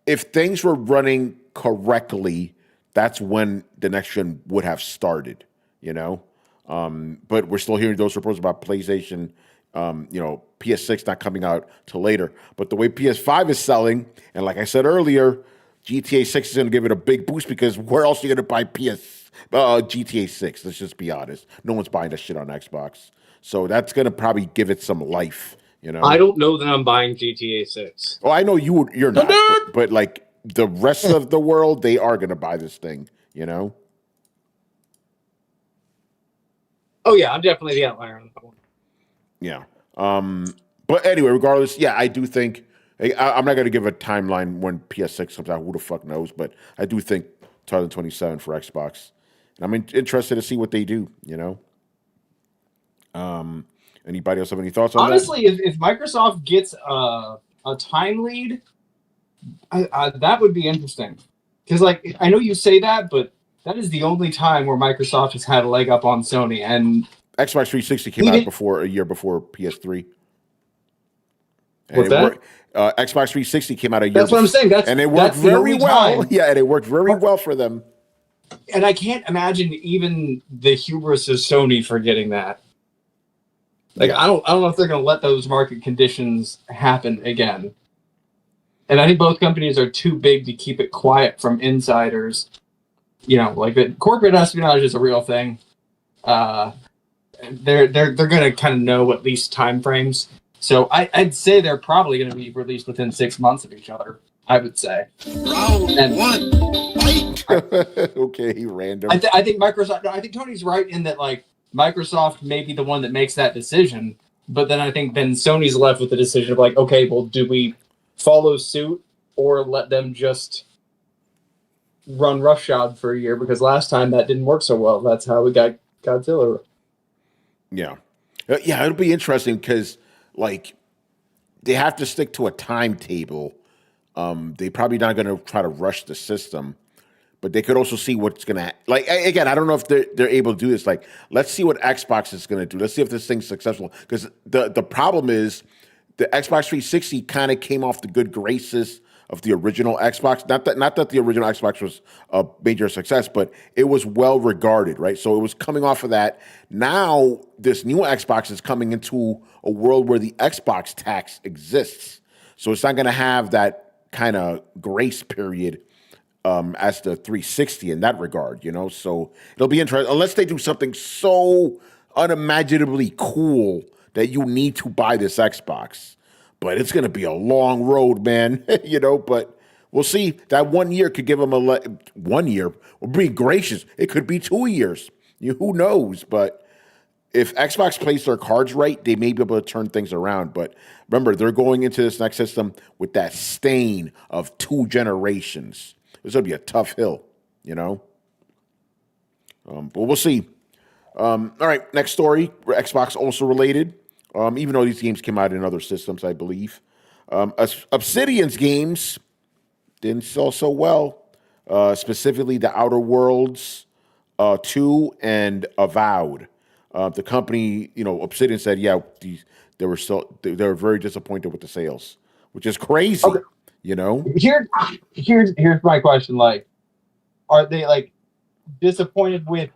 if things were running correctly, that's when the next gen would have started, but we're still hearing those reports about PlayStation, PS6 not coming out till later. But the way PS5 is selling, and like I said earlier, GTA 6 is going to give it a big boost, because where else are you going to buy GTA 6? Let's just be honest. No one's buying that shit on Xbox. So that's going to probably give it some life,
I don't know that I'm buying GTA 6.
Oh, I know you're not, but like the rest of the world, they are going to buy this thing,
Oh, yeah, I'm definitely the outlier on that one.
Yeah. But anyway, regardless, yeah, I do think I'm not going to give a timeline when PS6 comes out. Who the fuck knows? But I do think 2027 for Xbox. I'm interested to see what they do. Anybody else have any thoughts on
Honestly, if Microsoft gets a time lead, that would be interesting. Because, like, I know you say that, but that is the only time where Microsoft has had a leg up on Sony. And
that? Xbox 360 came out a year before PS3. And
what's that?
Xbox 360 came out a year.
That's what I'm saying.
And it worked very well. Yeah, and it worked very well for them.
And I can't imagine even the hubris of Sony forgetting that. Like, I don't know if they're going to let those market conditions happen again. And I think both companies are too big to keep it quiet from insiders. Like the corporate espionage is a real thing. They're going to kind of know at least time frames. So I'd say they're probably going to be released within 6 months of each other. I would say.
Round one, fight.
Okay, random.
I think Microsoft. I think Tony's right in that, like, Microsoft may be the one that makes that decision, but then I think then Sony's left with the decision of, like, okay, well, do we follow suit or let them just run roughshod for a year? Because last time that didn't work so well. That's how we got Godzilla.
Yeah, it'll be interesting because, like, they have to stick to a timetable. They probably not going to try to rush the system, but they could also see what's going to, like, again, I don't know if they're able to do this. Like, let's see what Xbox is going to do. Let's see if this thing's successful. Because the problem is the Xbox 360 kind of came off the good graces of the original Xbox. Not that the original Xbox was a major success, but it was well regarded, right? So it was coming off of that. Now this new Xbox is coming into a world where the Xbox tax exists. So it's not going to have that kind of grace period as the 360 in that regard, So it'll be interesting unless they do something so unimaginably cool that you need to buy this Xbox. But it's going to be a long road, man, but we'll see. That 1 year could give them 1 year. We'll be gracious. It could be 2 years. Who knows? But if Xbox plays their cards right, they may be able to turn things around. But remember, they're going into this next system with that stain of 2 generations. This will be a tough hill, But we'll see. All right, next story. Xbox also related. Even though these games came out in other systems, I believe. Obsidian's games didn't sell so well. Specifically, The Outer Worlds 2 and Avowed. The company, Obsidian said, they were very disappointed with the sales, which is crazy.
Okay. Here's my question: like, are they, like, disappointed with?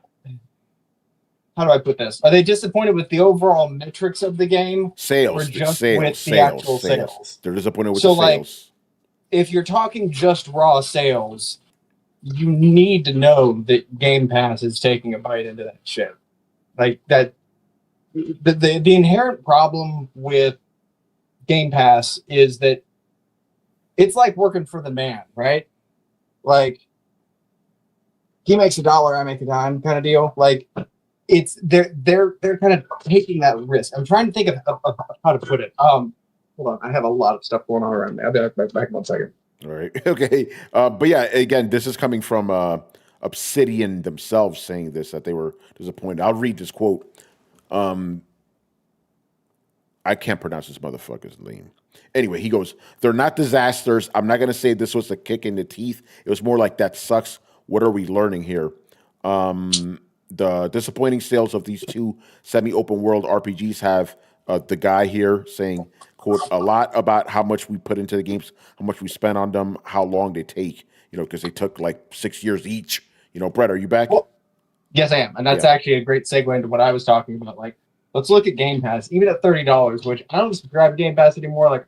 How do I put this? Are they disappointed with the overall metrics of the game?
Sales,
or just
sales,
with
sales,
the actual sales?
They're disappointed with
So,
the
like,
sales.
If you're talking just raw sales, you need to know that Game Pass is taking a bite into that shit. Like, that, the inherent problem with Game Pass is that it's like working for the man, right? Like, he makes $1, I make a dime, kind of deal. Like, it's they're kind of taking that risk. I'm trying to think of how to put it. Hold on, I have a lot of stuff going on around me. I'll be back in 1 second.
All right. Okay. But yeah, again, this is coming from Obsidian themselves saying this, that they were disappointed. I'll read this quote. I can't pronounce this motherfucker's name. Anyway, he goes, "They're not disasters. I'm not going to say this was a kick in the teeth. It was more like, that sucks. What are we learning here? The disappointing sales of these 2 semi-open world RPGs have the guy here saying, quote, a lot about how much we put into the games, how much we spent on them, how long they take, because they took like 6 years each. Brett, are you back?"
Well, yes, I am. And that's actually a great segue into what I was talking about. Like, let's look at Game Pass, even at $30, which I don't subscribe to Game Pass anymore. Like,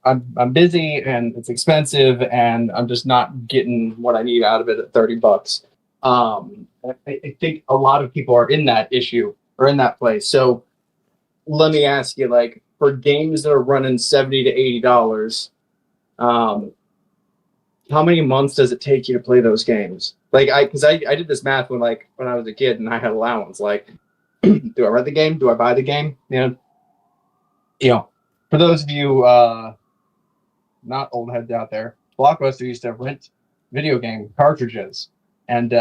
I'm busy and it's expensive and I'm just not getting what I need out of it at $30. I think a lot of people are in that issue or in that place. So let me ask you, like, for games that are running $70 to $80, how many months does it take you to play those games? Like, because I did this math when I was a kid and I had allowance. Like, do I rent the game? Do I buy the game? For those of you not old heads out there, Blockbuster used to rent video game cartridges. And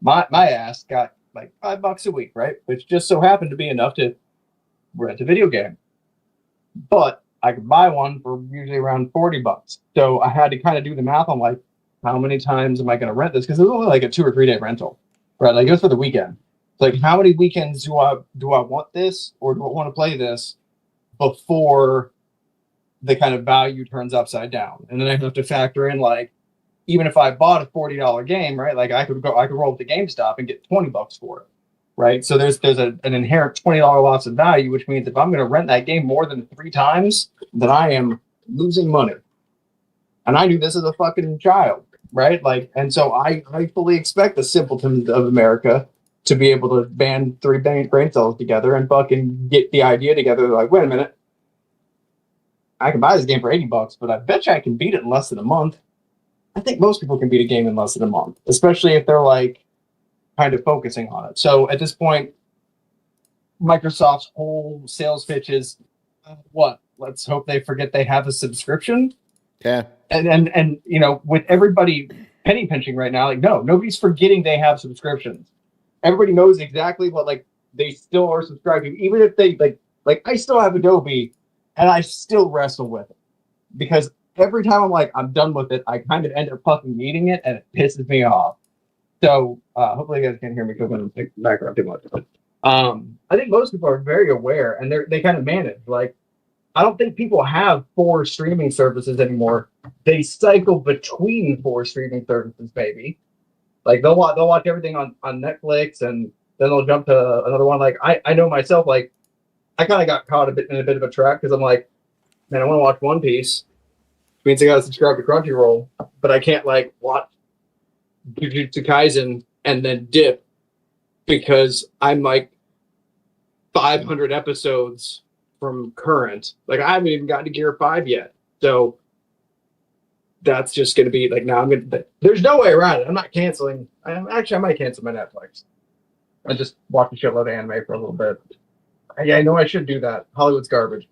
my ass got like $5 a week, right? Which just so happened to be enough to rent a video game. But I could buy one for usually around $40. So I had to kind of do the math on like, how many times am I going to rent this? Because it was only like a 2 or 3 day rental, right? Like it was for the weekend. It's like, how many weekends do I want this, or do I want to play this before the kind of value turns upside down? And then I have to factor in like, even if I bought a $40 game, right? Like I could roll up to GameStop and get $20 for it, right? So there's an inherent $20 loss of value, which means if I'm going to rent that game more than 3 times, then I am losing money. And I knew this as a fucking child, right? Like, and so I fully expect the simpletons of America to be able to band 3 brain cells together and fucking get the idea together. They're like, wait a minute, I can buy this game for $80, but I bet you I can beat it in less than a month. I think most people can beat a game in less than a month, especially if they're like kind of focusing on it. So at this point, Microsoft's whole sales pitch is what? Let's hope they forget they have a subscription.
Yeah.
And you know, with everybody penny pinching right now, like no, nobody's forgetting they have subscriptions. Everybody knows exactly what like they still are subscribing, even if they like I still have Adobe and I still wrestle with it because every time I'm like, I'm done with it, I kind of end up fucking needing it and it pisses me off. So hopefully you guys can't hear me because I'm in the background too much. But I think most people are very aware and they kind of manage. Like, I don't think people have 4 streaming services anymore. They cycle between 4 streaming services, maybe. Like they'll watch everything on Netflix and then they'll jump to another one. Like I know myself, like I kind of got caught in a bit of a trap because I'm like, man, I want to watch One Piece. Means I gotta subscribe to Crunchyroll, but I can't like watch Jujutsu Kaisen and then dip because I'm like 500 episodes from current. Like I haven't even gotten to Gear 5 yet, so that's just gonna be like now I'm gonna. There's no way around it. I'm not canceling. I might cancel my Netflix. I just watch a shitload of anime for a little bit. I know I should do that. Hollywood's garbage.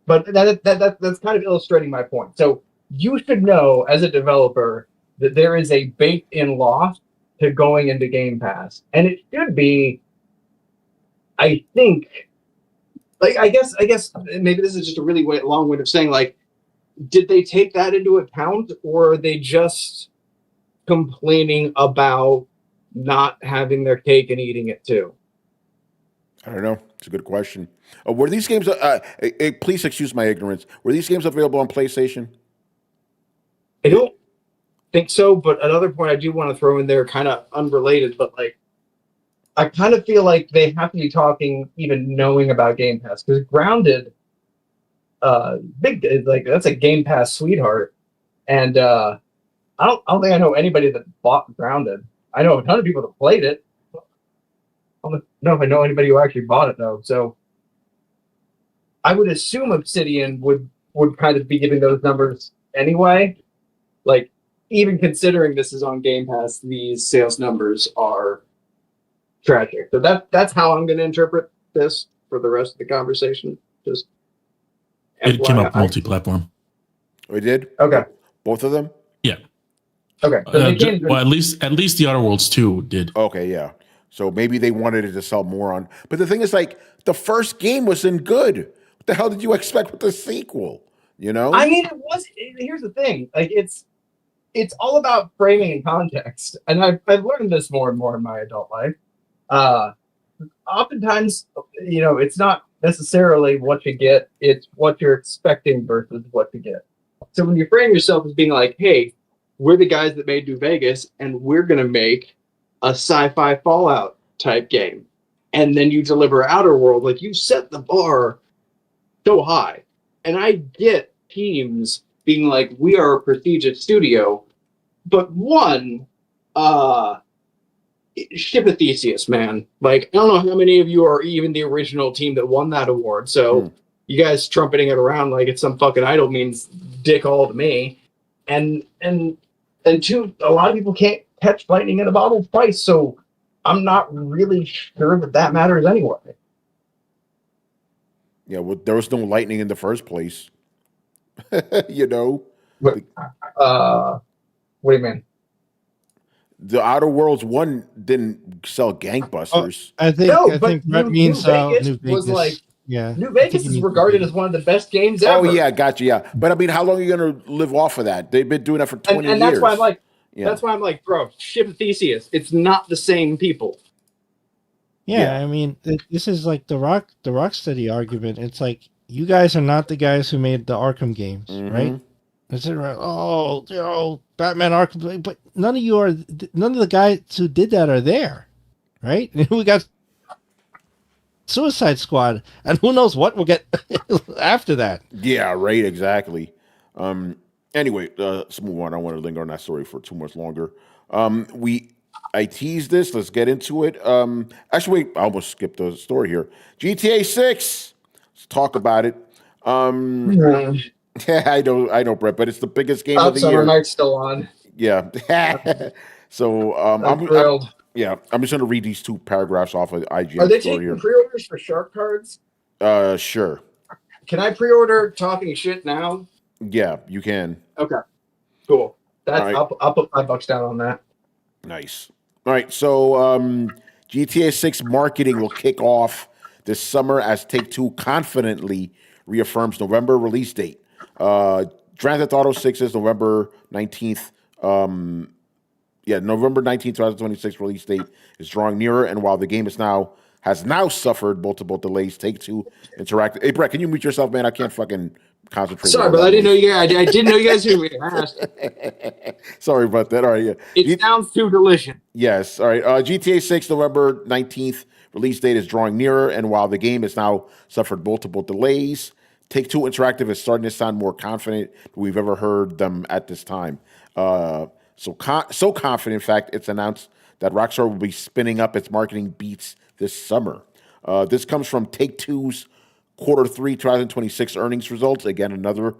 But that's kind of illustrating my point. So you should know as a developer that there is a baked-in loss to going into Game Pass. And it should be, I think, like I guess maybe this is just a really long way of saying, like, did they take that into account or are they just complaining about not having their cake and eating it too?
I don't know. It's a good question. Were these games? Please excuse my ignorance. Were these games available on PlayStation?
I don't think so. But another point I do want to throw in there, kind of unrelated, but like, I kind of feel like they have to be talking, even knowing about Game Pass, because Grounded, big like that's a Game Pass sweetheart, and I don't think I know anybody that bought Grounded. I know a ton of people that played it. I don't know if I know anybody who actually bought it though. So I would assume Obsidian would kind of be giving those numbers anyway. Like even considering this is on Game Pass, these sales numbers are tragic. So that's how I'm going to interpret this for the rest of the conversation. Just
it came up multi-platform.
We did.
Okay.
Both of them.
Yeah.
Okay.
Well, at least the Outer Worlds 2 did.
Okay, yeah. So maybe they wanted it to sell more on. But the thing is, like, the first game wasn't good. What the hell did you expect with the sequel? You know?
I mean, here's the thing. Like, it's all about framing and context. And I've learned this more and more in my adult life. Oftentimes, you know, it's not necessarily what you get. It's what you're expecting versus what you get. So when you frame yourself as being like, hey, we're the guys that made New Vegas, and we're going to make a sci-fi Fallout type game, and then you deliver Outer World, like you set the bar so high. And I get teams being like, we are a prestigious studio, but one, ship a Theseus, man. Like, I don't know how many of you are even the original team that won that award, so you guys trumpeting it around like it's some fucking idol means dick all to me. And two, a lot of people can't catch lightning in a bottle twice, so I'm not really sure that matters anyway.
Yeah, well, there was no lightning in the first place. You know?
What do you mean?
the Outer Worlds 1 didn't sell gangbusters.
I think
No,
I
but
think that
New
means
Vegas
New
was
Vegas.
like-
yeah,
New
I think
Vegas
it
is
means
regarded
New
as one of the best games ever.
Oh yeah, gotcha. Yeah, but I mean, how long are you going to live off of that? They've been doing that for 20 years.
and that's why I'm like,
Yeah.
that's why I'm like, bro, ship of Theseus. It's not the same people.
Yeah,
Yeah.
I mean, this is like the Rocksteady argument. It's like you guys are not the guys who made the Arkham games,
Mhm.
right? It's like, oh, Batman Arkham, but none of the guys who did that are there, right? We got Suicide Squad, and who knows what we'll get after that.
Yeah, right, exactly. Anyway, let's move on. I don't want to linger on that story for too much longer. I teased this. Let's get into it. Actually, wait, I almost skipped the story here. GTA 6. Let's talk about it. Yeah, I know, Brett, but it's the biggest game of the
Summer
year.
Night's still on.
Yeah. So
I'm thrilled.
I'm just gonna read these two paragraphs off of IGN
Are they
story
taking
here.
pre-orders for shark cards?
Sure.
Can I pre-order Talking Shit now?
Yeah, you can.
Okay, cool. That's
All right.
I'll put $5 down on that.
Nice. All right, so GTA 6 marketing will kick off this summer as Take-Two confidently reaffirms November release date. Grand Theft Auto 6 is November 19th. November 19th, 2026 release date is drawing nearer, and while the game has now suffered multiple delays, Take-Two Interactive. Hey, Brett, can you mute yourself, man? I can't fucking concentrate.
Sorry, but I didn't know you guys. I didn't know you guys were being asked.
Sorry about that. All right, yeah.
It sounds too delicious.
Yes. All right. GTA 6, November 19th release date is drawing nearer, and while the game has now suffered multiple delays, Take-Two Interactive is starting to sound more confident than we've ever heard them at this time. So confident, in fact, it's announced that Rockstar will be spinning up its marketing beats this summer. This comes from Take-Two's Q3 2026 earnings results. Again, another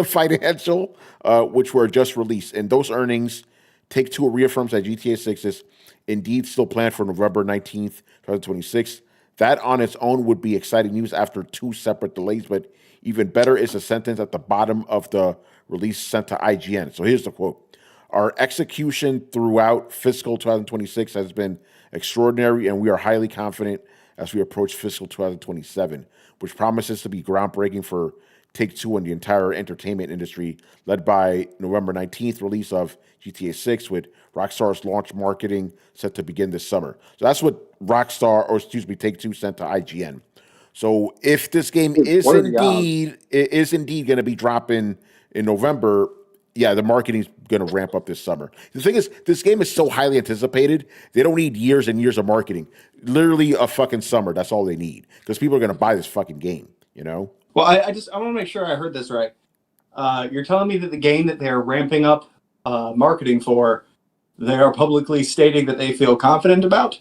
financial, which were just released. And those earnings, Take-Two reaffirms that GTA 6 is indeed still planned for November 19th, 2026. That on its own would be exciting news after two separate delays, but even better is a sentence at the bottom of the release sent to IGN. So here's the quote. Our execution throughout fiscal 2026 has been extraordinary, and we are highly confident as we approach fiscal 2027, which promises to be groundbreaking for Take-Two and the entire entertainment industry, led by November 19th release of GTA 6 with Rockstar's launch marketing set to begin this summer. So that's what Take-Two sent to IGN. So if this game is indeed going to be dropping in November, yeah, the marketing's going to ramp up this summer. The thing is, this game is so highly anticipated, they don't need years and years of marketing. Literally a fucking summer, that's all they need. Because people are going to buy this fucking game, you know?
Well, I want to make sure I heard this right. You're telling me that the game that they're ramping up marketing for, they are publicly stating that they feel confident about?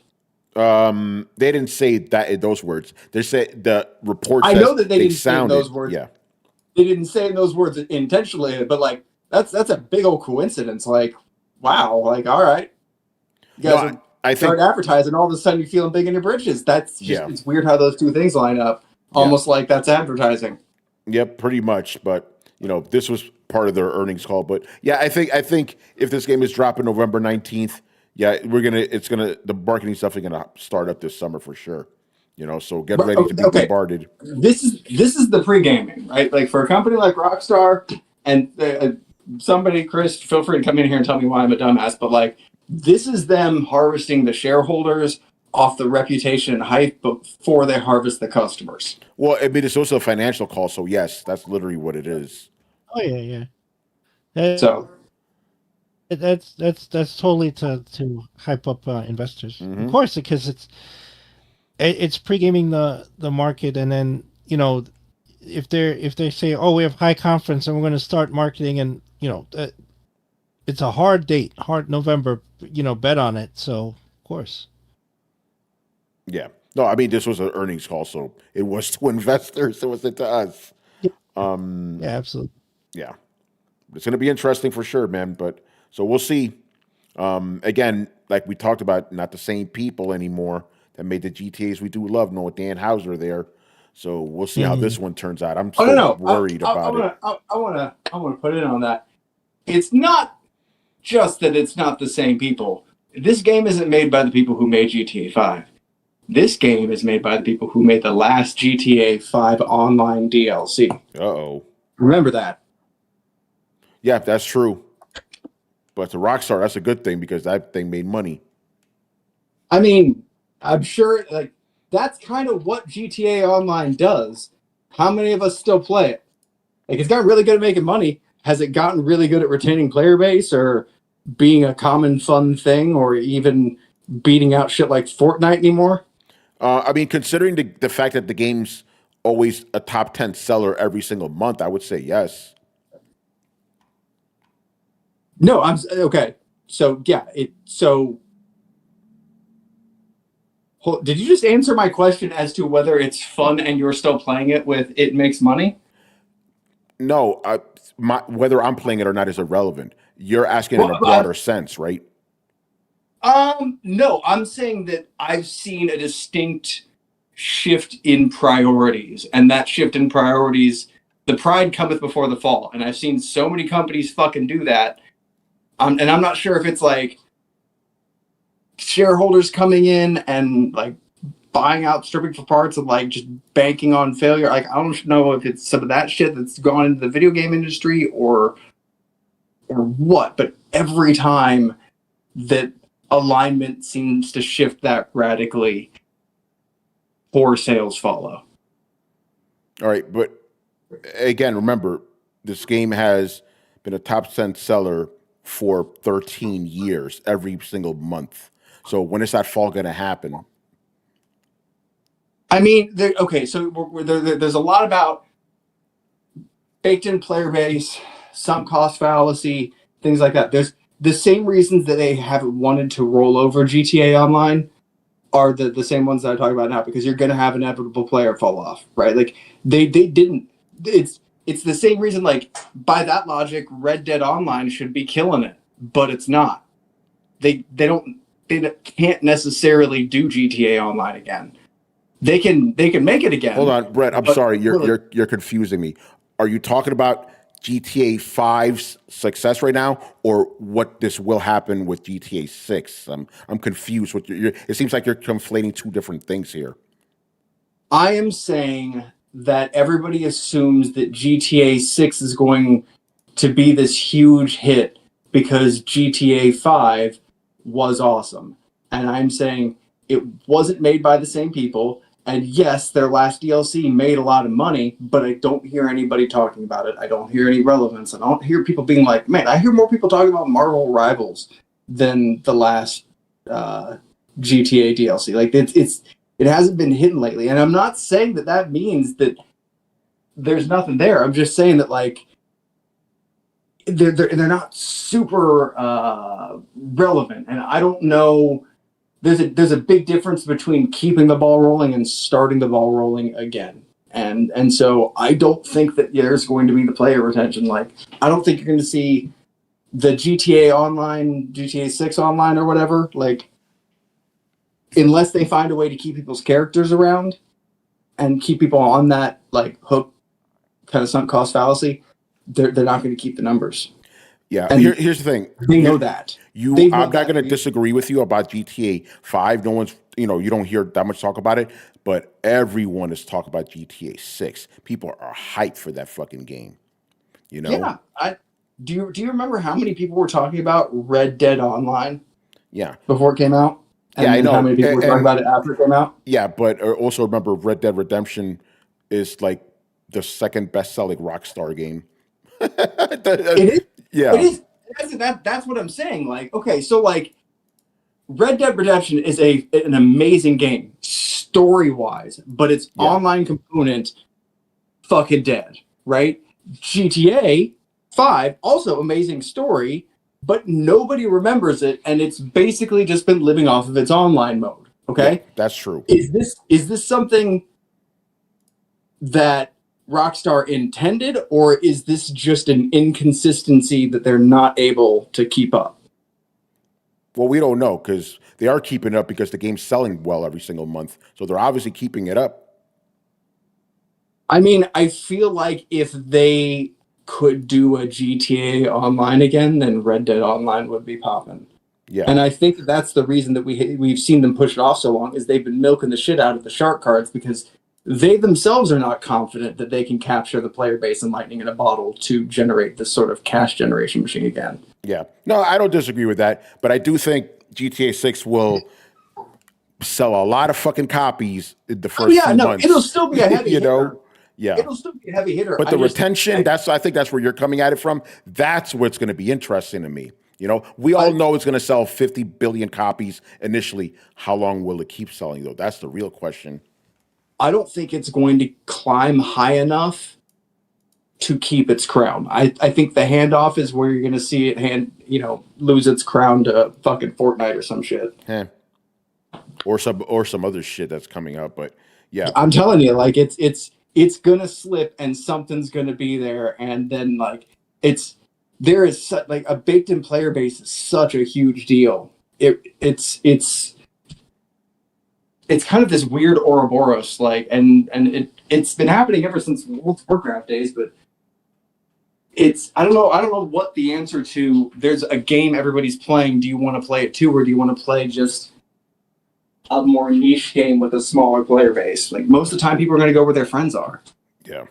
They didn't say that in those words. They said the report.
I know that they didn't say
sounded,
those words.
Yeah,
they didn't say those words intentionally, but like that's a big old coincidence. Like, wow, like all right, you guys start advertising, all of a sudden you're feeling big in your britches. That's just it's weird how those two things line up. Almost like that's advertising.
Yep, pretty much. But you know, this was part of their earnings call. But yeah, I think if this game is dropping November 19th. Yeah, the marketing stuff is gonna start up this summer for sure. You know, so get ready to be bombarded.
This is the pre-gaming, right? Like for a company like Rockstar, and somebody, Chris, feel free to come in here and tell me why I'm a dumbass, but like this is them harvesting the shareholders off the reputation and hype before they harvest the customers.
Well, I mean, it's also a financial call, so yes, that's literally what it is.
Oh yeah.
So.
That's totally to hype up investors,
Mm-hmm.
of course, because it's pre-gaming the market, and then you know if they say, oh, we have high confidence and we're going to start marketing, and you know it's a hard November, you know, bet on it. So of course,
yeah. No, I mean this was an earnings call, so it was to investors, it wasn't to us.
Yeah, absolutely.
Yeah, it's going to be interesting for sure, man. But. So we'll see. Again, like we talked about, not the same people anymore that made the GTAs we do love. No, with Dan Houser there. So we'll see how this one turns out. I'm still worried about it.
I want to put in on that. It's not just that it's not the same people. this game isn't made by the people who made GTA 5. This game is made by the people who made the last GTA 5 online DLC.
Uh-oh.
Remember that.
Yeah, that's true. But to Rockstar, that's a good thing because that thing made money.
I mean, I'm sure like that's kind of what GTA Online does. How many of us still play it? Like, it's gotten really good at making money. Has it gotten really good at retaining player base or being a common fun thing or even beating out shit like Fortnite anymore?
I mean, considering the fact that the game's always a top 10 seller every single month, I would say yes.
No, I'm okay. So yeah, did you just answer my question as to whether it's fun and you're still playing it with it makes money?
No, whether I'm playing it or not is irrelevant. You're asking in a broader sense, right?
No, I'm saying that I've seen a distinct shift in priorities, and that shift in priorities, the pride cometh before the fall, and I've seen so many companies fucking do that. And I'm not sure if it's like shareholders coming in and like buying out, stripping for parts, and like just banking on failure. Like, I don't know if it's some of that shit that's gone into the video game industry or what, but every time that alignment seems to shift that radically, poor sales follow.
All right, but again, remember, this game has been a top 10 seller for 13 years, every single month. So when is that fall going to happen?
I mean, okay, so there's a lot about baked-in player base, sunk cost fallacy, things like that. There's the same reasons that they haven't wanted to roll over GTA Online are the same ones that I talk about now, because you're going to have inevitable player fall off, right? Like, they didn't. It's the same reason, like, by that logic, Red Dead Online should be killing it, but it's not. They can't necessarily do GTA Online again. They can make it again.
Hold on, Brett. I'm sorry. You're confusing me. Are you talking about GTA 5's success right now, or what this will happen with GTA 6? I'm confused. It seems like you're conflating two different things here.
I am saying that everybody assumes that GTA 6 is going to be this huge hit because GTA 5 was awesome. And I'm saying it wasn't made by the same people. And yes, their last DLC made a lot of money, but I don't hear anybody talking about it. I don't hear any relevance. I don't hear people being like, man, I hear more people talking about Marvel Rivals than the last GTA DLC. Like, it hasn't been hidden lately. And I'm not saying that means that there's nothing there. I'm just saying that, like, they're not super relevant. And I don't know. There's a big difference between keeping the ball rolling and starting the ball rolling again. And so I don't think that there's going to be the player retention. Like, I don't think you're going to see the GTA Online, GTA 6 Online or whatever, like, unless they find a way to keep people's characters around and keep people on that, like, hook kind of sunk cost fallacy, they're not going to keep the numbers.
Yeah, here's the thing.
They know that.
I'm not going to disagree with you about GTA 5. No one's, you don't hear that much talk about it, but everyone is talking about GTA 6. People are hyped for that fucking game.
Yeah. Do you remember how many people were talking about Red Dead Online?
Yeah.
Before it came out? And
yeah, I know.
How many people were talking about it after it came out?
Yeah, but also remember, Red Dead Redemption is like the second best-selling Rockstar game.
It is.
Yeah.
It is. That's what I'm saying. Like, okay, so like Red Dead Redemption is an amazing game story-wise, but its online component fucking dead, right? GTA 5, also amazing story, but nobody remembers it, and it's basically just been living off of its online mode. Okay?
Yeah, that's true.
Is this something that Rockstar intended, or is this just an inconsistency that they're not able to keep up?
Well, we don't know, because they are keeping it up because the game's selling well every single month. So they're obviously keeping it up.
I mean, I feel like if they could do a GTA Online again, then Red Dead Online would be popping.
Yeah.
And I think that's the reason that we've seen them push it off so long, is they've been milking the shit out of the shark cards because they themselves are not confident that they can capture the player base and lightning in a bottle to generate this sort of cash generation machine again.
Yeah. No, I don't disagree with that, but I do think GTA 6 will sell a lot of fucking copies in the first few months.
It'll still be a heavy hitter.
Yeah.
It'll still be a heavy hitter.
But the retention, I think that's where you're coming at it from. That's what's going to be interesting to me. You know, we all know it's going to sell 50 billion copies initially. How long will it keep selling, though? That's the real question.
I don't think it's going to climb high enough to keep its crown. I think the handoff is where you're going to see it lose its crown to fucking Fortnite or some shit.
Or some other shit that's coming up. But yeah,
I'm telling you, like it's gonna slip and something's gonna be there, and then there is like a baked-in player base is such a huge deal. It's kind of this weird Ouroboros, like, and it's been happening ever since World of Warcraft days, but I don't know what the answer to there's a game everybody's playing. Do you want to play it too, or do you want to play just a more niche game with a smaller player base? Like, most of the time, people are going to go where their friends are.
Yeah.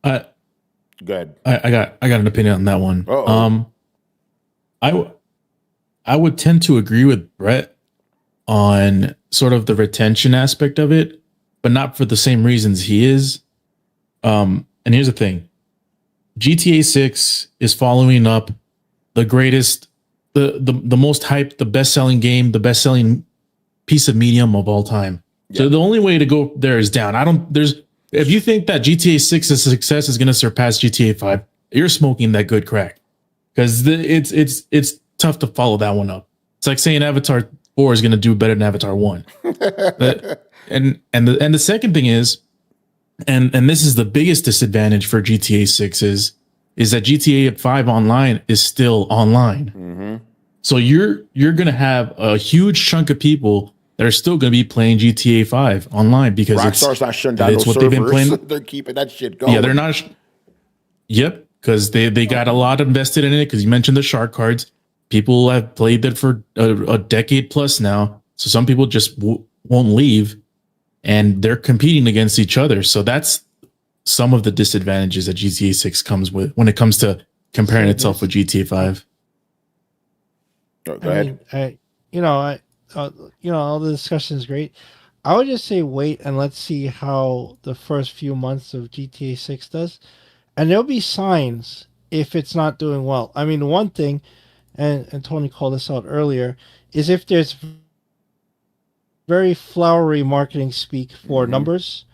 Go ahead. I got an opinion on that one. I would tend to agree with Brett on sort of the retention aspect of it, but not for the same reasons he is. And here's the thing: GTA 6 is following up the greatest, the most hyped, the best-selling game, the best-selling piece of medium of all time. Yeah. So the only way to go there is down. If you think that GTA 6's success is going to surpass GTA 5, you're smoking that good crack, because it's tough to follow that one up. It's like saying Avatar 4 is going to do better than Avatar 1. and the second thing is, and this is the biggest disadvantage for GTA 6 is that GTA 5 online is still online. Mm-hmm. So you're going to have a huge chunk of people that are still going to be playing GTA 5 online because
Rockstar's not shutting down those servers. They've been playing. They're keeping that shit going.
Yeah, they're not. Yep, because they got a lot invested in it. Because you mentioned the shark cards, people have played that for a decade plus now. So some people just won't leave, and they're competing against each other. So that's some of the disadvantages that GTA 6 comes with when it comes to comparing itself with GTA 5.
Go ahead.
All the discussion is great. I would just say wait and let's see how the first few months of GTA 6 does. And there'll be signs if it's not doing well. I mean, one thing, and Tony called this out earlier, is if there's very flowery marketing speak for numbers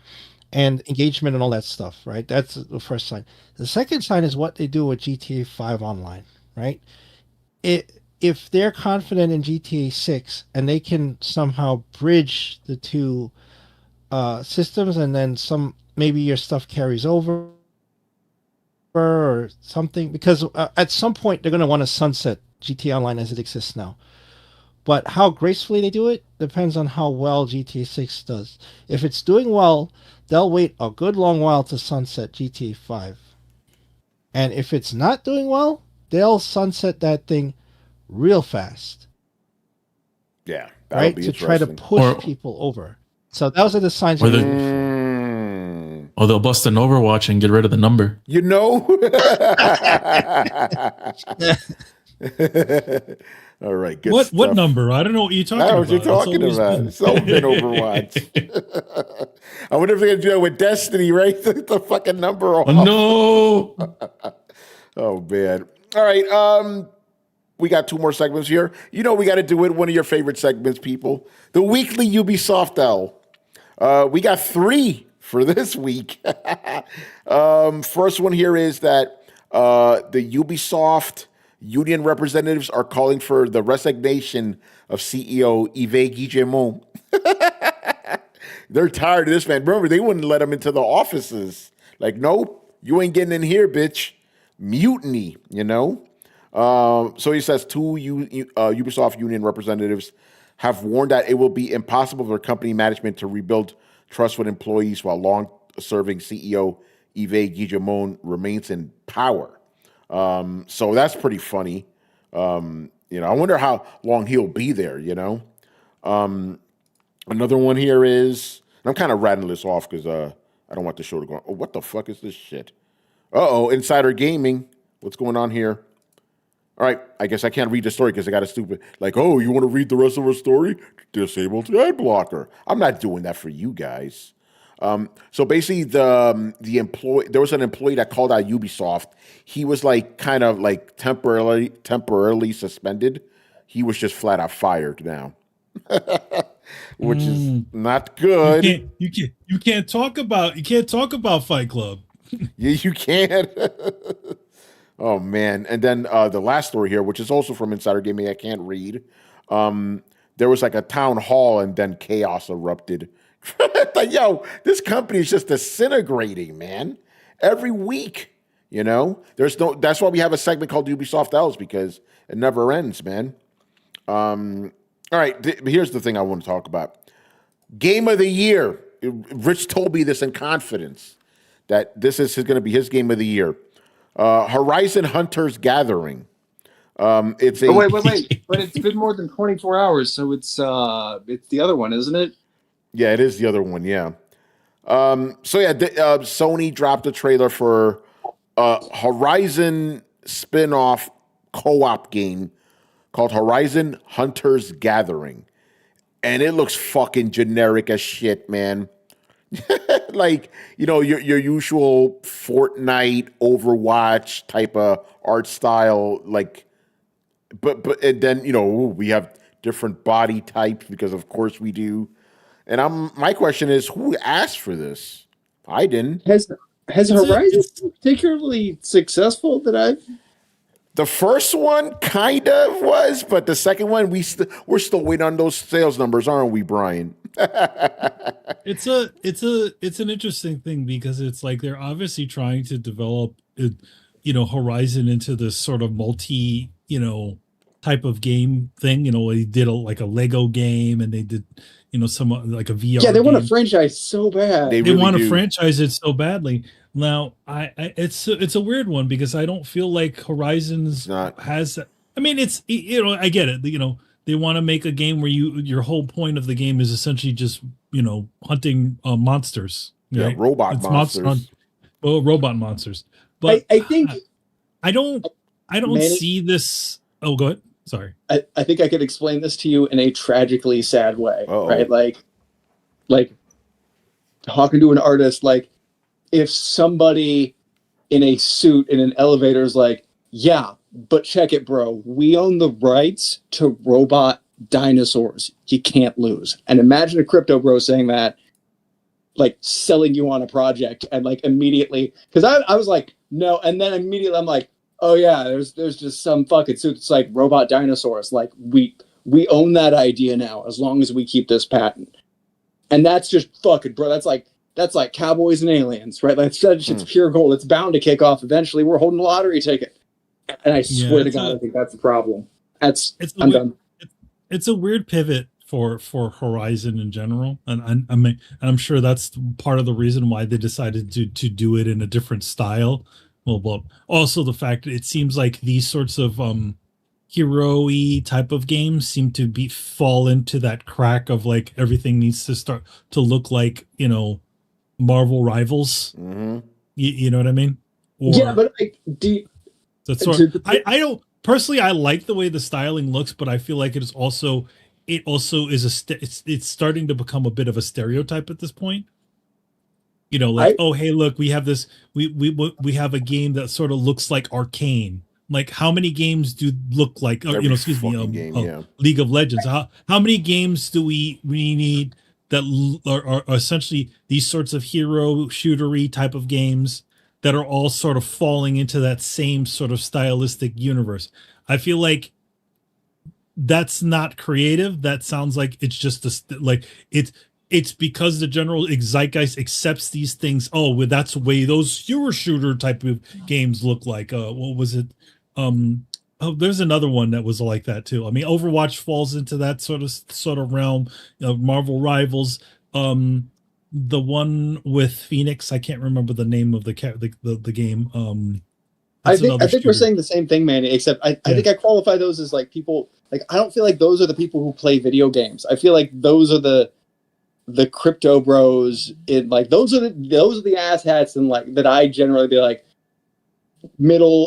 and engagement and all that stuff, right? That's the first sign. The second sign is what they do with GTA 5 online, right? If they're confident in GTA 6 and they can somehow bridge the two systems, and then maybe your stuff carries over or something, because at some point they're going to want to sunset GTA Online as it exists now. But how gracefully they do it depends on how well GTA 6 does. If it's doing well, they'll wait a good long while to sunset GTA 5. And if it's not doing well, they'll sunset that thing real fast.
Yeah,
right, to try to push people over. So those are the signs.
Or they'll bust an Overwatch and get rid of the number.
You know. All right. Good
what
stuff.
Number? I don't know what you're talking about.
What you're talking about. It's all been Overwatch. I wonder if they're gonna do that with Destiny, right? the fucking number. Off.
No.
Oh man. All right. We got 2 more segments here. You know we got to do it. One of your favorite segments, people. The weekly Ubisoft L. We got 3 for this week. First one here is that the Ubisoft union representatives are calling for the resignation of CEO Yves Guillemot. They're tired of this man. Remember, they wouldn't let him into the offices. Like, nope, you ain't getting in here, bitch. Mutiny, you know? So he says 2 Ubisoft union representatives have warned that it will be impossible for company management to rebuild trust with employees while long-serving CEO Yves Guillemot remains in power. So that's pretty funny. I wonder how long he'll be there. Another one here is, and I'm kind of rattling this off because I don't want the show to go on. Oh, what the fuck is this shit? Insider Gaming. What's going on here? All right, I guess I can't read the story because I got a stupid, like, oh, you want to read the rest of our story? Disabled ad blocker. I'm not doing that for you guys. So basically, the employee, there was an employee that called out Ubisoft. He was like kind of like temporarily suspended. He was just flat out fired now, which is not good.
You can't talk about Fight Club.
Yeah, you can. Oh man! And then the last story here, which is also from Insider Gaming, I can't read. There was like a town hall, and then chaos erupted. Like, yo, this company is just disintegrating, man. Every week, there's no. That's why we have a segment called Ubisoft Ls, because it never ends, man. All right, here's the thing I want to talk about. Game of the year. Rich told me this in confidence that this is going to be his game of the year. Horizon Hunters Gathering. It's a
wait. But it's been more than 24 hours, so it's the other one, isn't it?
Yeah, it is the other one. Yeah. Sony dropped a trailer for a Horizon spin-off co-op game called Horizon Hunters Gathering, and it looks fucking generic as shit, man. Like, your usual Fortnite, Overwatch type of art style, like, but and then we have different body types because of course we do. And my question is, who asked for this? I didn't.
Has Horizon been particularly successful
The first one kind of was, but the second one we're still waiting on those sales numbers, aren't we, Brian?
It's an interesting thing because it's like they're obviously trying to develop Horizon into this sort of multi type of game thing. They did a Lego game, and they did some like a VR.
Yeah, they want
game.
a franchise so bad.
They
They
really
want
do.
to franchise it so badly. Now, it's a weird one because I don't feel like Horizons has. I mean, it's I get it. They want to make a game where your whole point of the game is essentially just hunting monsters.
Yeah,
right?
robot
It's
monsters.
Robot monsters. But
I think
I don't
Manny,
see this. Oh, go ahead. Sorry.
I think I could explain this to you in a tragically sad way,
Uh-oh.
right? Like talking to an artist, like if somebody in a suit in an elevator is like, yeah, but check it, bro. We own the rights to robot dinosaurs. You can't lose. And imagine a crypto bro saying that, like selling you on a project, and like immediately, because I was like, no, and then immediately I'm like, oh yeah, there's just some fucking suit that's like robot dinosaurs. Like we own that idea now as long as we keep this patent. And that's just fucking, bro. That's like Cowboys and Aliens, right? Like it's pure gold. It's bound to kick off eventually. We're holding a lottery ticket. And I swear to God, I think that's the problem. I'm done.
It's a weird pivot for Horizon in general, and I'm sure that's part of the reason why they decided to do it in a different style. Well, but also the fact that it seems like these sorts of hero-y type of games seem to fall into that crack of like everything needs to start to look like Marvel Rivals.
Mm-hmm.
You know what I mean?
Yeah, but
I don't personally. I like the way the styling looks, but I feel like it also is it's starting to become a bit of a stereotype at this point. Oh hey, look, we have this. We have a game that sort of looks like Arcane. Like, how many games do look like?
Game,
League of Legends. How many games do we need that are essentially these sorts of hero shootery type of games that are all sort of falling into that same sort of stylistic universe? I feel like that's not creative. That sounds like it's just it's because the general zeitgeist accepts these things. Oh, well, that's the way those hero shooter type of games look like. What was it? There's another one that was like that too. I mean, Overwatch falls into that sort of realm. Marvel Rivals. The one with Phoenix, I can't remember the name of the game.
I
That's another
think we're
shooter.
saying the same thing, Manny. Except I think I qualify those as like people. Like I don't feel like those are the people who play video games. I feel like those are the crypto bros. In like those are the asshats and like that I generally be like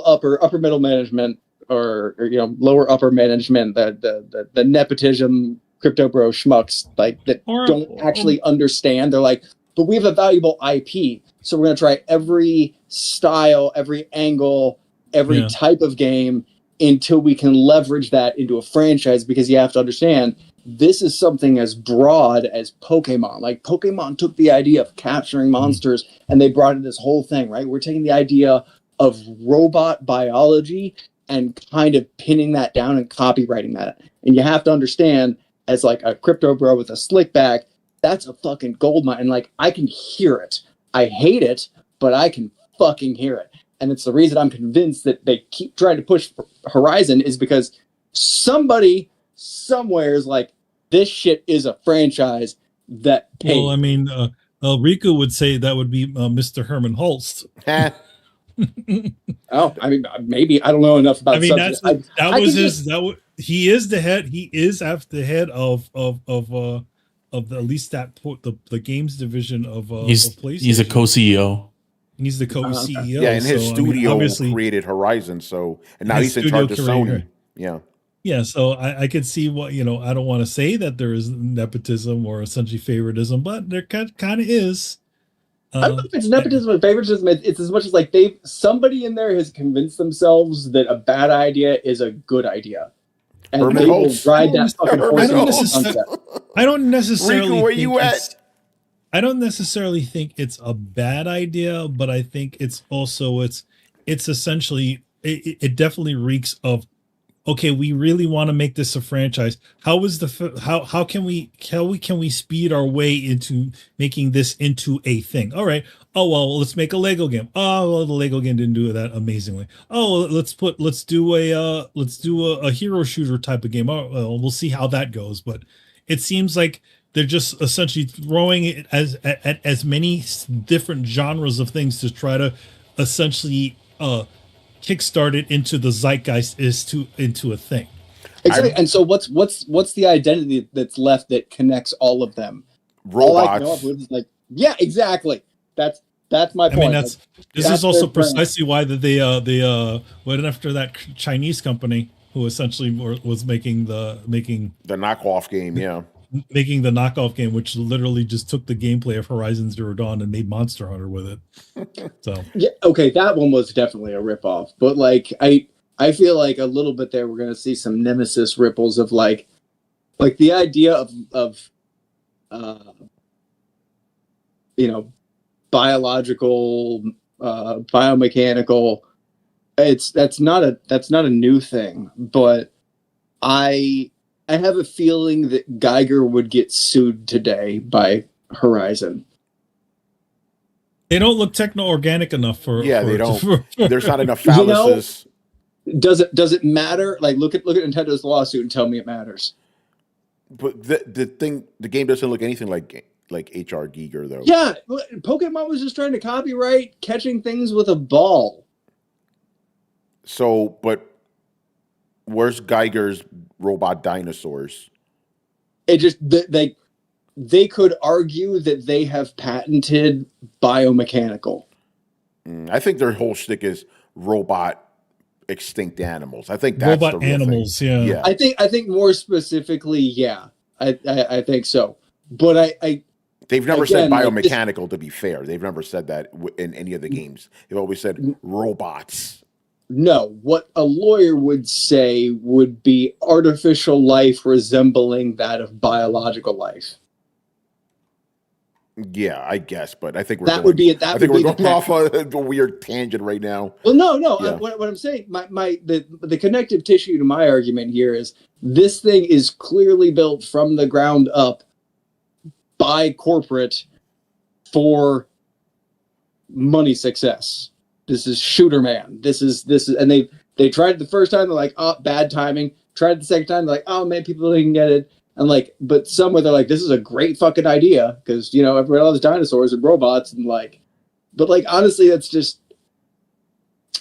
upper middle management or you know lower upper management. The nepotism crypto bro schmucks like that don't actually understand. They're like, but we have a valuable IP, so we're gonna try every style, every angle, every type of game until we can leverage that into a franchise, because you have to understand this is something as broad as Pokemon. Like Pokemon took the idea of capturing monsters and they brought in this whole thing, right? We're taking the idea of robot biology and kind of pinning that down and copywriting that. And you have to understand, as like a crypto bro with a slick back, that's a fucking gold mine. And like I can hear it. I hate it, but I can fucking hear it. And it's the reason I'm convinced that they keep trying to push Horizon is because somebody somewhere is like, this shit is a franchise that pays.
Well, I mean, Riku would say that would be Mr. Herman Holst.
Oh, I mean, maybe I don't know enough about.
I mean, he is the head. He is after the head of the at least that the games division of PlayStation.
He's a co-CEO.
He's the co-CEO.
Yeah, and his studio
obviously
created Horizon. So, and now he's in charge of Sony. Yeah.
Yeah, so I could see what, I don't want to say that there is nepotism or essentially favoritism, but there kind of is.
I don't know if it's nepotism or favoritism. It's as much as like somebody in there has convinced themselves that a bad idea is a good idea. And they will ride that fucking horse.
I don't necessarily
Riku, where you at?
I don't necessarily think it's a bad idea, but I think it's also it's essentially it definitely reeks of, okay, we really want to make this a franchise. How can we speed our way into making this into a thing? All right. Oh well, let's make a Lego game. Oh well, the Lego game didn't do that amazingly. Oh, let's do a hero shooter type of game. Oh well, we'll see how that goes. But it seems like they're just essentially throwing it as many different genres of things to try to essentially kickstart it into the zeitgeist into a thing.
Exactly. And so what's the identity that's left that connects all of them?
Robots.
All I know of is like, yeah, exactly. That's my point.
I mean, this is also precisely why they went after that Chinese company who essentially was making the
knockoff game. Yeah.
Making the knockoff game, which literally just took the gameplay of Horizon Zero Dawn and made Monster Hunter with it. So
yeah, okay, that one was definitely a ripoff. But like I feel like a little bit there we're gonna see some Nemesis ripples of like the idea of biological, biomechanical. That's not a new thing, but I have a feeling that Geiger would get sued today by Horizon.
They don't look techno-organic enough for.
Yeah, they don't. There's not enough phalluses.
Does it matter? Like, look at Nintendo's lawsuit and tell me it matters.
But the game doesn't look anything like HR Giger though.
Yeah, Pokemon was just trying to copyright catching things with a ball.
So, but where's Geiger's robot dinosaurs?
It just they could argue that they have patented biomechanical.
I think their whole shtick is robot extinct animals. I think that's
robot
the real
animals.
thing.
Yeah.
I think more specifically, yeah, I think so. But
they've never said biomechanical. To be fair, they've never said that in any of the games. They've always said robots.
No, what a lawyer would say would be artificial life resembling that of biological life.
Yeah, I guess, but I think we're going off a weird tangent right now.
Well, no.
Yeah.
What I'm saying, the connective tissue to my argument here is this thing is clearly built from the ground up by corporate for money success. This is Shooter Man. This is, and they tried it the first time. They're like, oh, bad timing. Tried it the second time. They're like, oh man, people didn't get it. And like, but somewhere they're like, this is a great fucking idea because everybody loves dinosaurs and robots and like, but like honestly, that's just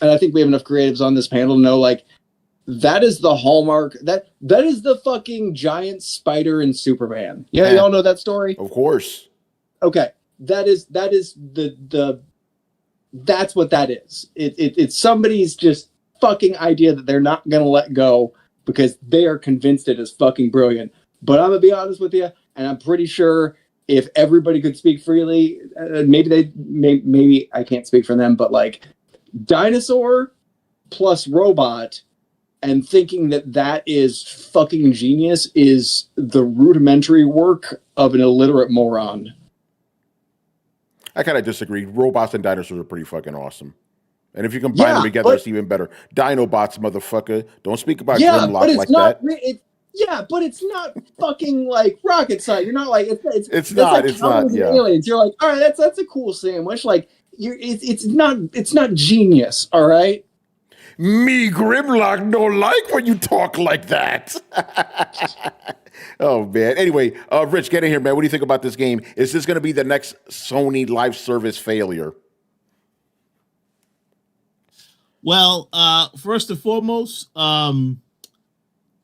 and I think we have enough creatives on this panel to know, like, that is the hallmark. That is the fucking giant spider in Superman. Yeah, y'all know that story?
Of course.
Okay. That is the that's what that is. It's somebody's just fucking idea that they're not gonna let go because they are convinced it is fucking brilliant. But I'm gonna be honest with you, and I'm pretty sure if everybody could speak freely, maybe I can't speak for them, but like dinosaur plus robot and thinking that is fucking genius is the rudimentary work of an illiterate moron.
I kind of disagree. Robots and dinosaurs are pretty fucking awesome. And if you combine them together, it's even better. Dinobots, motherfucker. Don't speak about Grimlock like that.
But it's not fucking like rocket science. You're not like it's
not.
Aliens. You're like, all right, that's a cool sandwich. Like it's not genius. All right.
Me, Grimlock, don't like when you talk like that. Oh, man. Anyway, Rich, get in here, man. What do you think about this game? Is this going to be the next Sony live service failure?
Well, first and foremost, a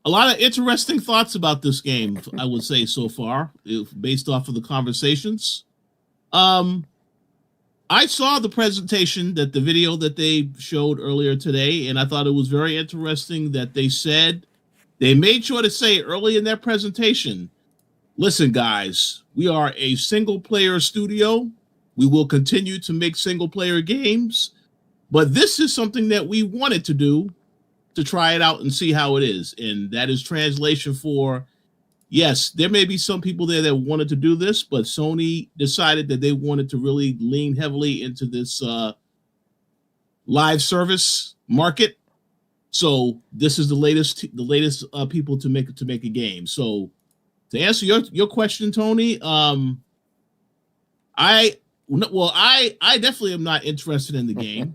lot of interesting thoughts about this game, I would say, so far, based off of the conversations. I saw the presentation, the video that they showed earlier today, and I thought it was very interesting that they made sure to say early in their presentation, listen, guys, we are a single-player studio. We will continue to make single-player games, but this is something that we wanted to do to try it out and see how it is. And that is translation for, yes, there may be some people there that wanted to do this, but Sony decided that they wanted to really lean heavily into this live service market. So this is the latest people to make a game. So to answer your question, Tony, I definitely am not interested in the game.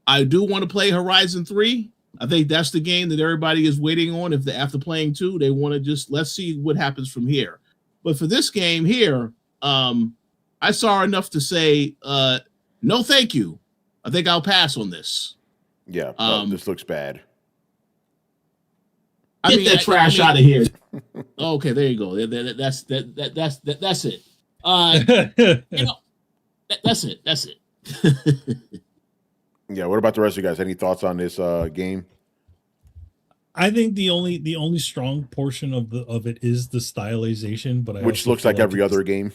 I do want to play Horizon 3. I think that's the game that everybody is waiting on. After playing 2, they want to just let's see what happens from here. But for this game here, I saw enough to say no, thank you. I think I'll pass on this.
Yeah, this looks bad.
Get that trash out of here. Okay, there you go. That's it. That's it. That's it.
Yeah. What about the rest of you guys? Any thoughts on this game?
I think the only strong portion of it is the stylization, but
which looks like every other game.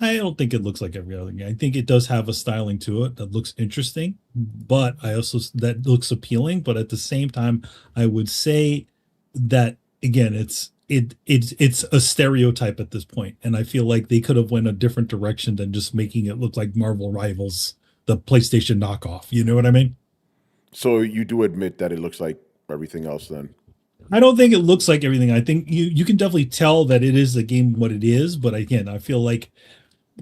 I don't think it looks like every other game. I think it does have a styling to it that looks interesting, but that looks appealing. But at the same time, I would say that again, it's a stereotype at this point, and I feel like they could have went a different direction than just making it look like Marvel Rivals, the PlayStation knockoff. You know what I mean?
So you do admit that it looks like everything else, then?
I don't think it looks like everything. I think you can definitely tell that it is a game what it is, but again, I feel like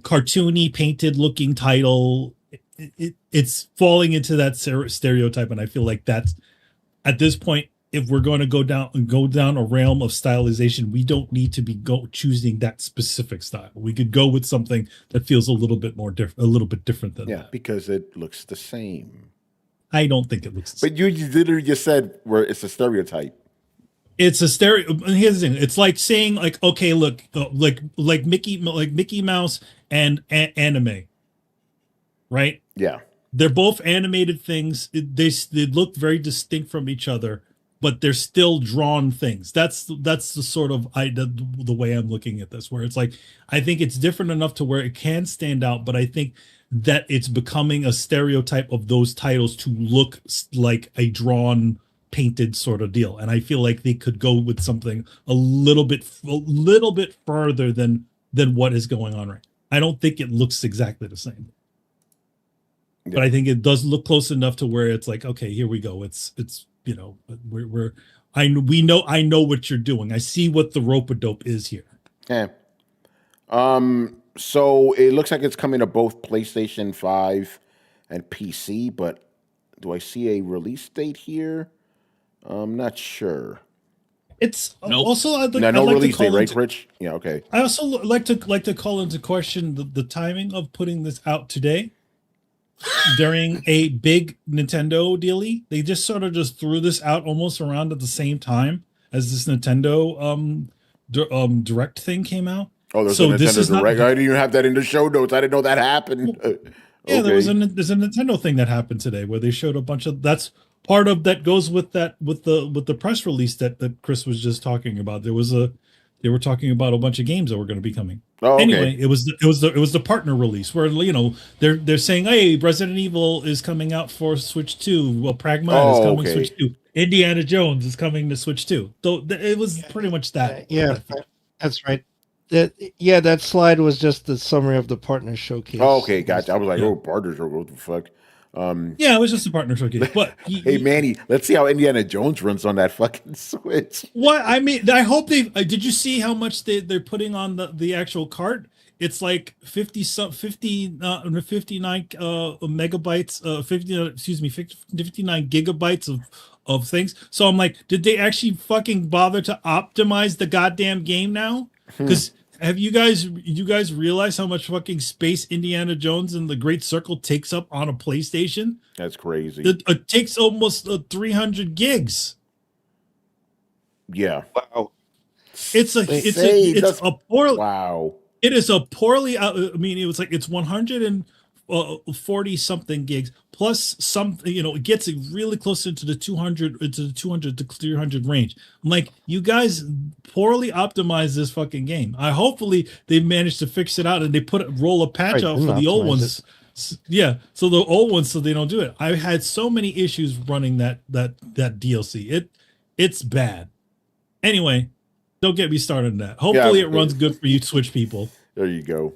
cartoony, painted looking title, it's falling into that stereotype, and I feel like that's at this point, if we're going to go down a realm of stylization, we don't need to be choosing that specific style. We could go with something that feels a little bit different than that.
Because it looks the same.
I don't think it looks the
same. But you literally just said where it's a stereotype.
It's a here's the thing. It's like saying like, okay, look, like Mickey Mouse and anime, right?
Yeah,
they're both animated things. They look very distinct from each other, but they're still drawn things. That's the sort of the way I'm looking at this. Where it's like I think it's different enough to where it can stand out, but I think that it's becoming a stereotype of those titles to look like a drawn, painted sort of deal, and I feel like they could go with something a little bit further than what is going on right. I don't think it looks exactly the same, but I think it does look close enough to where it's like, okay, here we go. It's I know what you're doing. I see what the rope-a-dope is here.
Yeah. So it looks like it's coming to both PlayStation 5 and PC, but do I see a release date here? I'm not sure.
It's also I'd like
release date, right, Rich? Yeah, okay.
I also like to call into question the timing of putting this out today, during a big Nintendo dealie. They just sort of just threw this out almost around at the same time as this Nintendo direct thing came out.
Oh, there's
So
a
this
Nintendo
is not-
Direct. I didn't even have that in the show notes. I didn't know that happened.
Yeah,
Okay.
there's a Nintendo thing that happened today where they showed a bunch of that's part of that goes with the press release that Chris was just talking about. They were talking about a bunch of games that were going to be coming.
Oh, okay.
Anyway, it was the partner release where they're saying, hey, Resident Evil is coming out for Switch 2. Well, Pragma is coming to Switch 2. Indiana Jones is coming to Switch 2. So it was pretty much that.
Yeah, that's right. That slide was just the summary of the partner showcase.
Oh, okay, gotcha. I was like, partners, what the fuck?
Yeah, it was just a partner showcase. But
hey, Manny, let's see how Indiana Jones runs on that fucking Switch.
What I mean, I hope they did. You see how much they're putting on the actual cart? It's like 59 megabytes, 59 gigabytes of things. So I'm like, did they actually fucking bother to optimize the goddamn game now? Because have you guys realize how much fucking space Indiana Jones and the Great Circle takes up on a PlayStation?
That's crazy.
It takes almost 300 gigs.
Yeah.
Wow.
It's a poor.
Wow.
It is a poorly. I mean, it was like it's 140 something gigs plus some. It gets it really close into the 200 to 300 range. I'm like, you guys poorly optimized this fucking game. Hopefully they managed to fix it out and they roll a patch out for the old ones. Yeah, so the old ones, so they don't do it. I had so many issues running that DLC. It's bad. Anyway. Don't get me started on that. Hopefully it runs good for you Switch people.
There you go.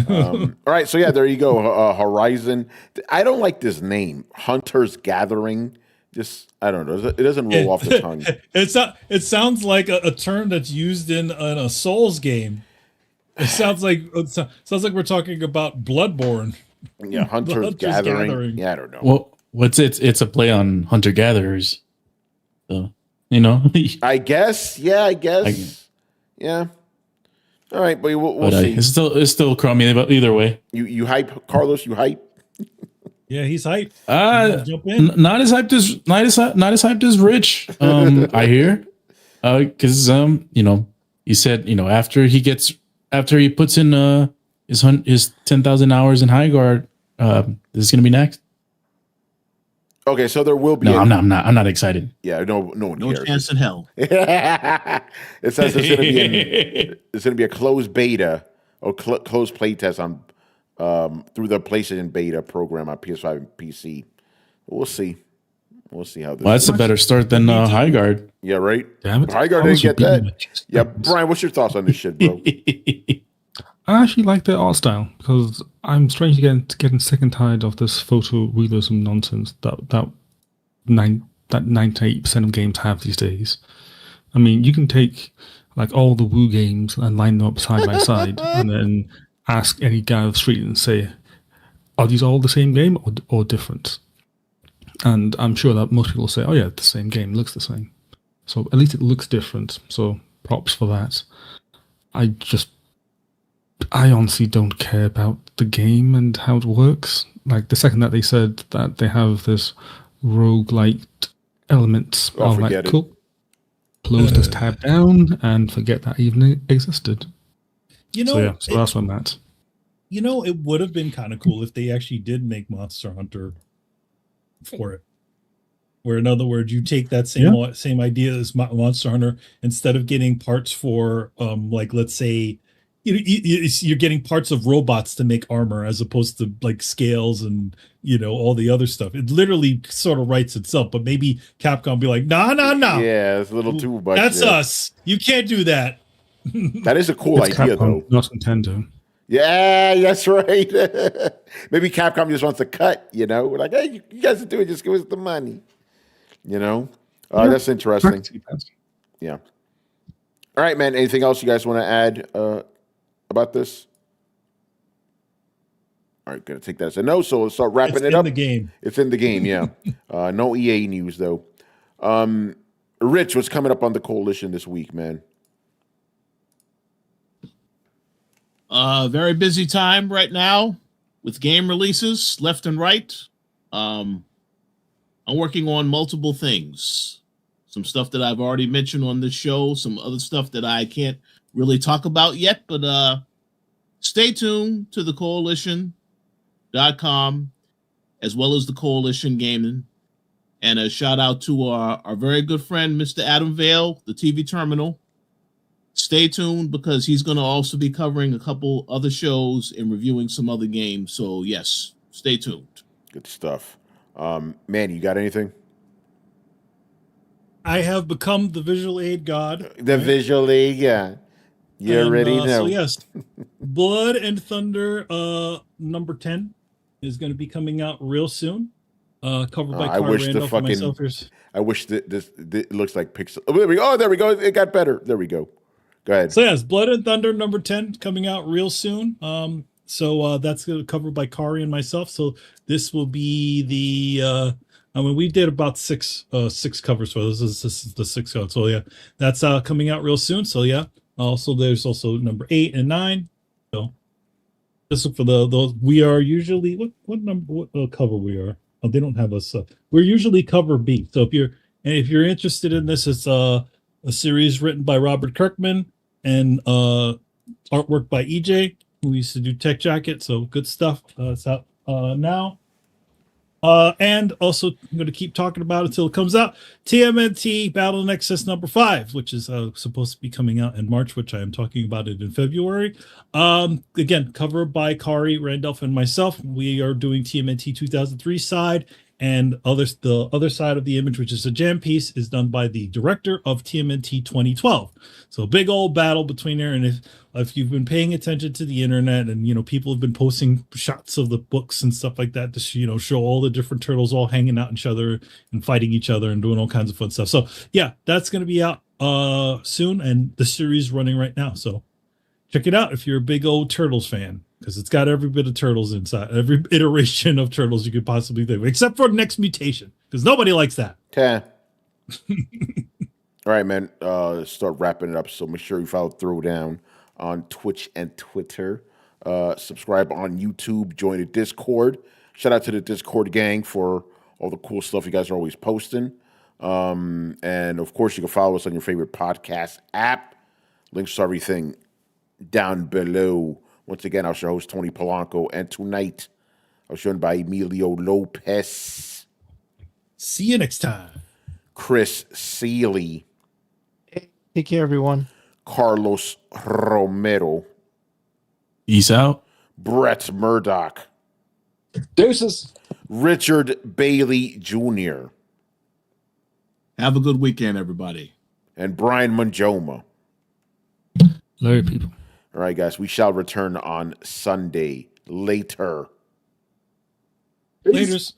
All right, so yeah, there you go. Horizon. I don't like this name, Hunter's Gathering. Just I don't know. It doesn't roll off the tongue.
It sounds like a term that's used in a Souls game. It sounds like we're talking about Bloodborne.
Yeah, Hunter's Gathering. Yeah, I don't know.
Well, it's a play on hunter gatherers. So.
I guess. Yeah, I guess. Yeah. All right, but we'll see.
It's still crummy, but either way.
You hype, Carlos? You hype?
Yeah, he's hyped.
Jump in. Not as hyped as Rich. I hear. Because he said after he puts in his 10,000 hours in High Guard, this is gonna be next.
Okay, so there will be.
No, I'm not excited.
Yeah, no one cares.
No chance in hell.
It says it's going to be a closed beta or closed playtest on through the PlayStation beta program on PS5 and PC. We'll see. We'll see how this.
Well, that's a better start than High Guard.
Yeah, right.
Damn it.
High Guard didn't get that. Yeah, Brian, what's your thoughts on this shit, bro?
I actually like the art style because I'm strangely getting sick and tired of this photorealism nonsense that 98% of games have these days. I mean, you can take like all the Woo games and line them up side by side, and then ask any guy on the street and say, "Are these all the same game or different?" And I'm sure that most people say, "Oh yeah, the same game, looks the same." So at least it looks different. So props for that. I honestly don't care about the game and how it works. Like the second that they said that they have this roguelike element, I'm like, cool. Close this tab down and forget that even existed. So that's what I'm at.
It would have been kind of cool if they actually did make Monster Hunter for it. Where, in other words, you take that same idea as Monster Hunter, instead of getting parts for, like, let's say, you're getting parts of robots to make armor as opposed to like scales and all the other stuff. It literally sort of writes itself, but maybe Capcom be like, no.
Yeah, it's a little too much.
That's us. You can't do that.
That is a cool idea,
Capcom,
though.
Not Nintendo.
Yeah, that's right. Maybe Capcom just wants to cut. We're like, hey, you guys are doing, just give us the money. That's interesting. Yeah. All right, man. Anything else you guys want to add about this? All right, gonna take that as a no. So let's start wrapping it up.
It's in the game.
It's in the game. Yeah. No EA news though. Rich, what's coming up on the coalition this week, man?
Very busy time right now. with game releases left and right. I'm working on multiple things. Some stuff that I've already mentioned on this show, some other stuff that I can't really talk about yet, but stay tuned to the coalition.com as well as the Coalition Gaming. And a shout out to our very good friend, Mr. Adam Vale, the TV Terminal. Stay tuned because he's going to also be covering a couple other shows and reviewing some other games. So, yes, stay tuned.
Good stuff. Manny, you got anything?
I have become the visual aid god.
The visual aid, yeah. You already know.
So, yes, Blood and Thunder number 10 is going to be coming out real soon. Covered by Carl Randolph and myself.
I wish that this looks like pixel. Oh, there we go. Oh, there we go. It got better. There we go. Go ahead.
So yes, Blood and Thunder number 10 coming out real soon. So that's covered by Kari and myself. So this will be the we did about six covers for this. This is the sixth code. So yeah, that's coming out real soon. So yeah. Also, there's also number 8 and 9. So just look for those. We are usually what cover we are. Oh, they don't have us. We're usually cover B. So if you're interested in this, it's a series written by Robert Kirkman and artwork by EJ, who used to do Tech Jacket. So good stuff. It's out now. And also, I'm going to keep talking about it until it comes out. TMNT Battle Nexus number 5, which is supposed to be coming out in March, which I am talking about it in February. Again, covered by Kari, Randolph, and myself. We are doing TMNT 2003 side, and the other side of the image, which is a jam piece, is done by the director of TMNT 2012. So big old battle between there. And if you've been paying attention to the internet, and people have been posting shots of the books and stuff like that to show all the different turtles all hanging out each other and fighting each other and doing all kinds of fun stuff. So yeah, that's going to be out soon, and the series running right now. So check it out if you're a big old Turtles fan, because it's got every bit of Turtles inside, every iteration of Turtles you could possibly think of, except for Next Mutation, because nobody likes that.
Okay. All right, man. Start wrapping it up. So make sure you follow Throwdown on Twitch and Twitter. Subscribe on YouTube. Join the Discord. Shout out to the Discord gang for all the cool stuff you guys are always posting. And of course, you can follow us on your favorite podcast app. Links to everything down below. Once again, I was your host, Tony Polanco, and tonight I was joined by Emilio Lopez.
See you next time.
Chris Seeley.
Take care, everyone.
Carlos Romero.
Peace out.
Brett Murdoch.
Deuces.
Richard Bailey Jr.
Have a good weekend, everybody.
And Brian Manjoma.
Hello, people.
All right, guys, we shall return on Sunday. Later.
Laters.